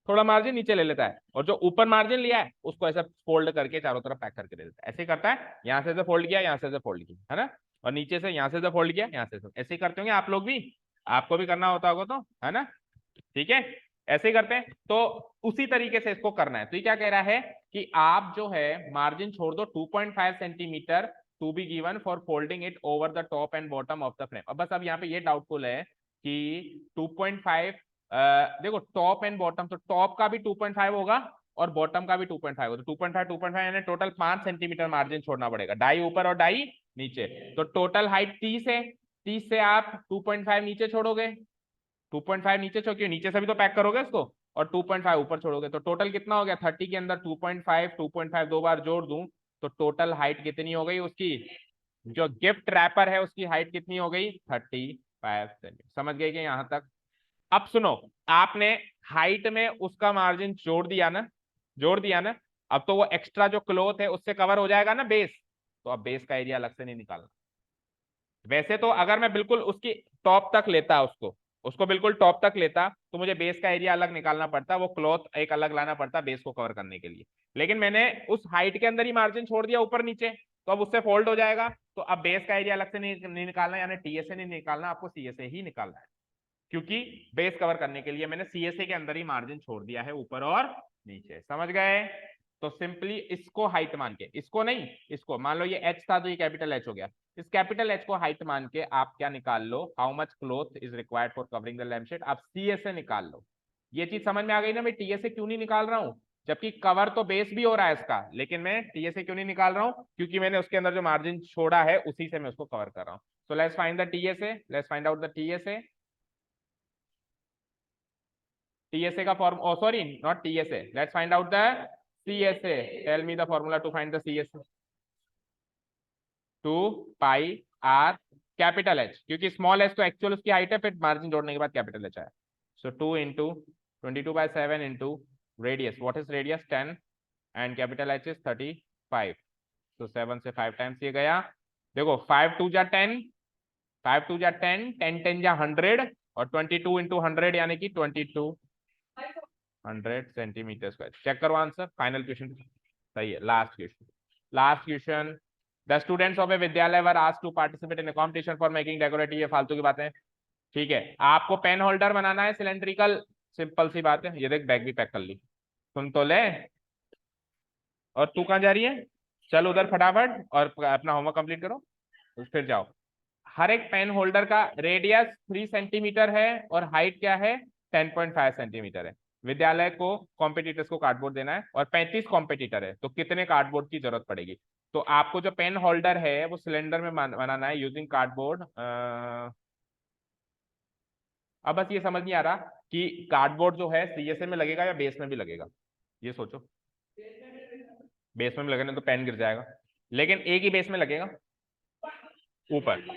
थोड़ा मार्जिन नीचे ले लेता है, और जो ऊपर मार्जिन लिया है उसको ऐसा फोल्ड करके चारों तरफ पैक करके दे देता है, ऐसे करता है, यहाँ से फोल्ड किया, यहाँ से फोल्ड किया, है ना, और नीचे से यहाँ से फोल्ड किया, यहाँ से ऐसे ही करते होंगे आप लोग भी, आपको भी करना होता होगा तो, है ना, ठीक है, ऐसे ही करते हैं, तो उसी तरीके से इसको करना है, तो ये क्या कह रहा है कि आप जो है मार्जिन छोड़ दो 2.5 centimetre to be given for folding it over the top and bottom of the frame. अब बस अब यहाँ पे ये डाउटफुल है कि 2.5 देखो टॉप एंड बॉटम, तो टॉप का भी 2.5 होगा और बॉटम का भी 2.5 होगा, तो 2.5 यानी टोटल 5 सेंटीमीटर मार्जिन छोड़ना पड़ेगा, डाई ऊपर और डाई नीचे। तो टोटल हाइट 30 है, 30 से आप 2.5 नीचे छोड़ोगे, 2.5 नीचे छोड़, क्यों नीचे से भी तो पैक करोगे इसको, और 2.5 ऊपर छोड़ोगे, तो टोटल कितना हो गया 30 के अंदर 2.5 दो बार जोड़ दूं तो टोटल हाइट कितनी हो गई उसकी, जो गिफ्ट रैपर है उसकी हाइट कितनी हो गई 35 सेंटीमीटर। समझ गए कि यहां तक? अब सुनो, आपने हाइट में उसका मार्जिन जोड़ दिया ना, जोड़ दिया ना, अब तो वो एक्स्ट्रा जो क्लोथ है उससे कवर हो जाएगा ना बेस, तो अब बेस का एरिया अलग से नहीं निकालना। वैसे तो अगर मैं बिल्कुल उसकी टॉप तक लेता, उसको उसको बिल्कुल टॉप तक लेता तो मुझे बेस का एरिया अलग निकालना पड़ता, वो क्लॉथ एक अलग लाना पड़ता बेस को कवर करने के लिए, लेकिन मैंने उस हाइट के अंदर ही मार्जिन छोड़ दिया ऊपर नीचे, तो अब उससे फोल्ड हो जाएगा, तो अब बेस का एरिया अलग से नहीं निकालना, यानी टीएसए नहीं निकालना, आपको सीएसए ही निकालना है, क्योंकि बेस कवर करने के लिए मैंने सीएसए के अंदर ही मार्जिन छोड़ दिया है ऊपर और नीचे। समझ गए? तो सिंपली इसको हाइट मान के, इसको नहीं, इसको मान लो ये एच था तो ये कैपिटल एच हो गया, इस कैपिटल एच को हाइट मान के आप क्या निकाल लो, how much cloth is required for covering the lampshade, आप सीएसए निकाल लो। ये चीज समझ में आ गई ना, मैं टीएसए क्यों नहीं निकाल रहा हूं, जबकि कवर तो बेस भी हो रहा है इसका, लेकिन मैं टीएसए क्यों नहीं निकाल रहा हूं, क्योंकि मैंने उसके अंदर जो मार्जिन छोड़ा है उसी से मैं उसको कवर कर रहा हूं। So let's find the TSA, let's find out the TSA. TSA का form, oh sorry, not TSA. Let's find out the CSA. Tell me the formula to find the CSA. 2 pi are capital H, क्योंकि small H तो actual उसकी height है, फिर margin जोड़ने के बाद capital H आया। सो 2 into 22/7 into radius, what is radius 10 and capital H is 35, तो 7 से 5 टाइम्स ये गया। देखो 5 2 जा 10, 5 2 जा 10, 10 10 जा 100 और 22 इंटू 100 यानी कि 2200 सेंटीमीटर स्क्वायर। चेक करो आंसर, फाइनल क्वेश्चन सही है। Last question, last question, the students of a विद्यालय were asked to participate in a competition for making decorative, ये फालतू की बातें, ठीक है। आपको पेन होल्डर बनाना है सिलेंड्रिकल, सिंपल सी बात है, ये देख बैग भी पैक कर ली, सुन तो ले। और तू कहाँ जा रही है, चल उधर फटाफट और अपना होमवर्क कंप्लीट करो फिर जाओ। हर एक पेन होल्डर का रेडियस 3 सेंटीमीटर है और हाइट क्या है 10.5 सेंटीमीटर है। विद्यालय को कॉम्पिटिटर्स को कार्डबोर्ड देना है और 35 कॉम्पिटिटर है, तो कितने कार्डबोर्ड की जरूरत पड़ेगी। तो आपको जो पेन होल्डर है वो सिलेंडर में बनाना है यूजिंग कार्डबोर्ड। अब बस ये समझ नहीं आ रहा कि कार्डबोर्ड जो है सीएसए में लगेगा या बेस में भी लगेगा, ये सोचो। बेस में भी लगेगा तो पेन गिर जाएगा, लेकिन एक ही बेस में लगेगा, ऊपर,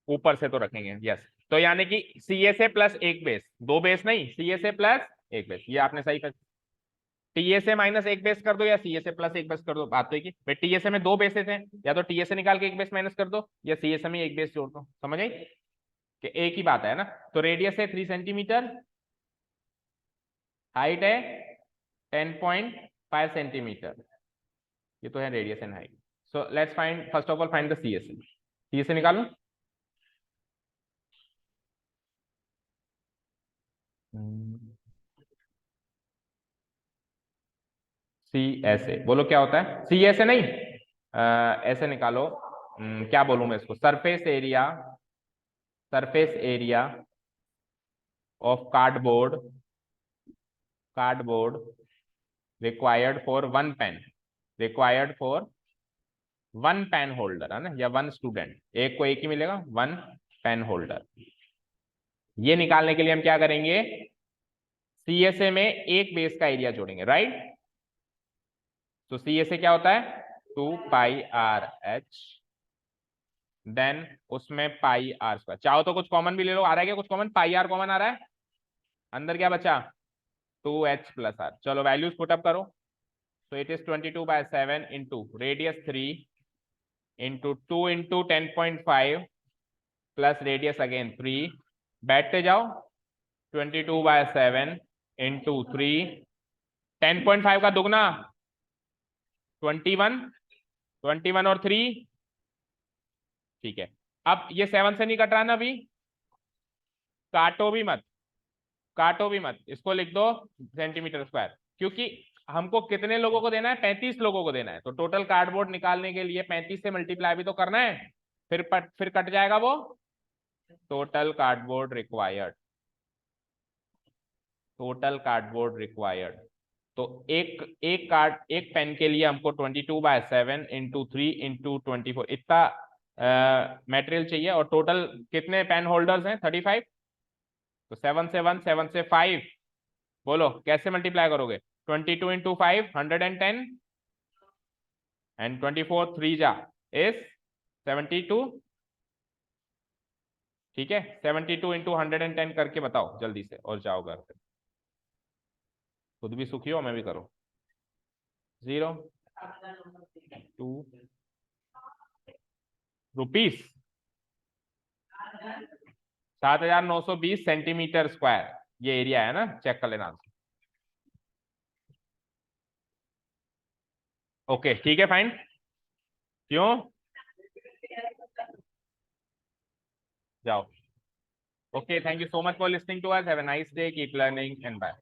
ऊपर से तो रखेंगे, यस। तो यानी कि सीएसए प्लस एक बेस, दो बेस नहीं, सीएसए प्लस एक बेस, ये आपने सही कर। टीएसए माइनस एक बेस कर दो या सीएसए प्लस एक बेस कर दो, बात तो एक ही। फिर टीएसए में दो बेसेस हैं, या तो टीएसए निकाल के एक बेस माइनस कर दो या सीएसए में एक बेस जोड़ दो। समझ आई कि एक ही बात है ना। तो रेडियस है 3 सेंटीमीटर, हाइट है 10.5 सेंटीमीटर, ये तो है radius and height. So let's find, first of all find the CSA. CSA निकालो, सीएसए बोलो क्या होता है, सीएसए नहीं, ऐसे निकालो, क्या बोलूं मैं इसको, surface area, surface area of cardboard, cardboard required for one pen, required for one pen holder, है ना, या वन स्टूडेंट, एक को एक ही मिलेगा, वन पेन होल्डर। ये निकालने के लिए हम क्या करेंगे, सीएसए में एक बेस का एरिया जोड़ेंगे, राइट। तो सीएसए क्या होता है 2 पाई आर एच, देन उसमें पाई आर स्क्वायर, चाहो तो कुछ कॉमन भी ले लो, आ रहा है क्या कुछ कॉमन, पाई आर कॉमन आ रहा है, अंदर क्या बचा 2h प्लस आर। चलो वैल्यूज पुटअप करो, तो it is 22/7 into radius 3 into 2 into 10.5 plus radius again 3, बैठते जाओ, 22/7 इंटू 3, 10.5 का दुगना 21, 21 और 3, ठीक है। अब ये 7 से नहीं कट रहा ना अभी, काटो भी मत, काटो भी मत, इसको लिख दो सेंटीमीटर स्क्वायर, क्योंकि हमको कितने लोगों को देना है 35 लोगों को देना है, तो टोटल कार्डबोर्ड निकालने के लिए 35 से मल्टीप्लाई भी तो करना है, फिर कट जाएगा वो, total cardboard required, total cardboard required, तो एक पेन के लिए हमको 22/7 इंटू 3 इंटू 24 इतना मटेरियल चाहिए, और टोटल कितने पेन होल्डर्स हैं 35, तो 7 से 1 7 से 5, बोलो कैसे मल्टीप्लाई करोगे, 22 इंटू 5 110 एंड 24 3 जा इज 72, ठीक है 72 इंटू 110 करके बताओ जल्दी से और जाओ घर पे, खुद भी सुखी हो मैं भी करो, 0 2 रुपीस 7,920 सेंटीमीटर स्क्वायर ये एरिया है ना, चेक कर लेना। ओके ठीक है फाइन, क्यों जाओ। Okay, thank you so much for listening to us. Have a nice day. Keep learning and bye.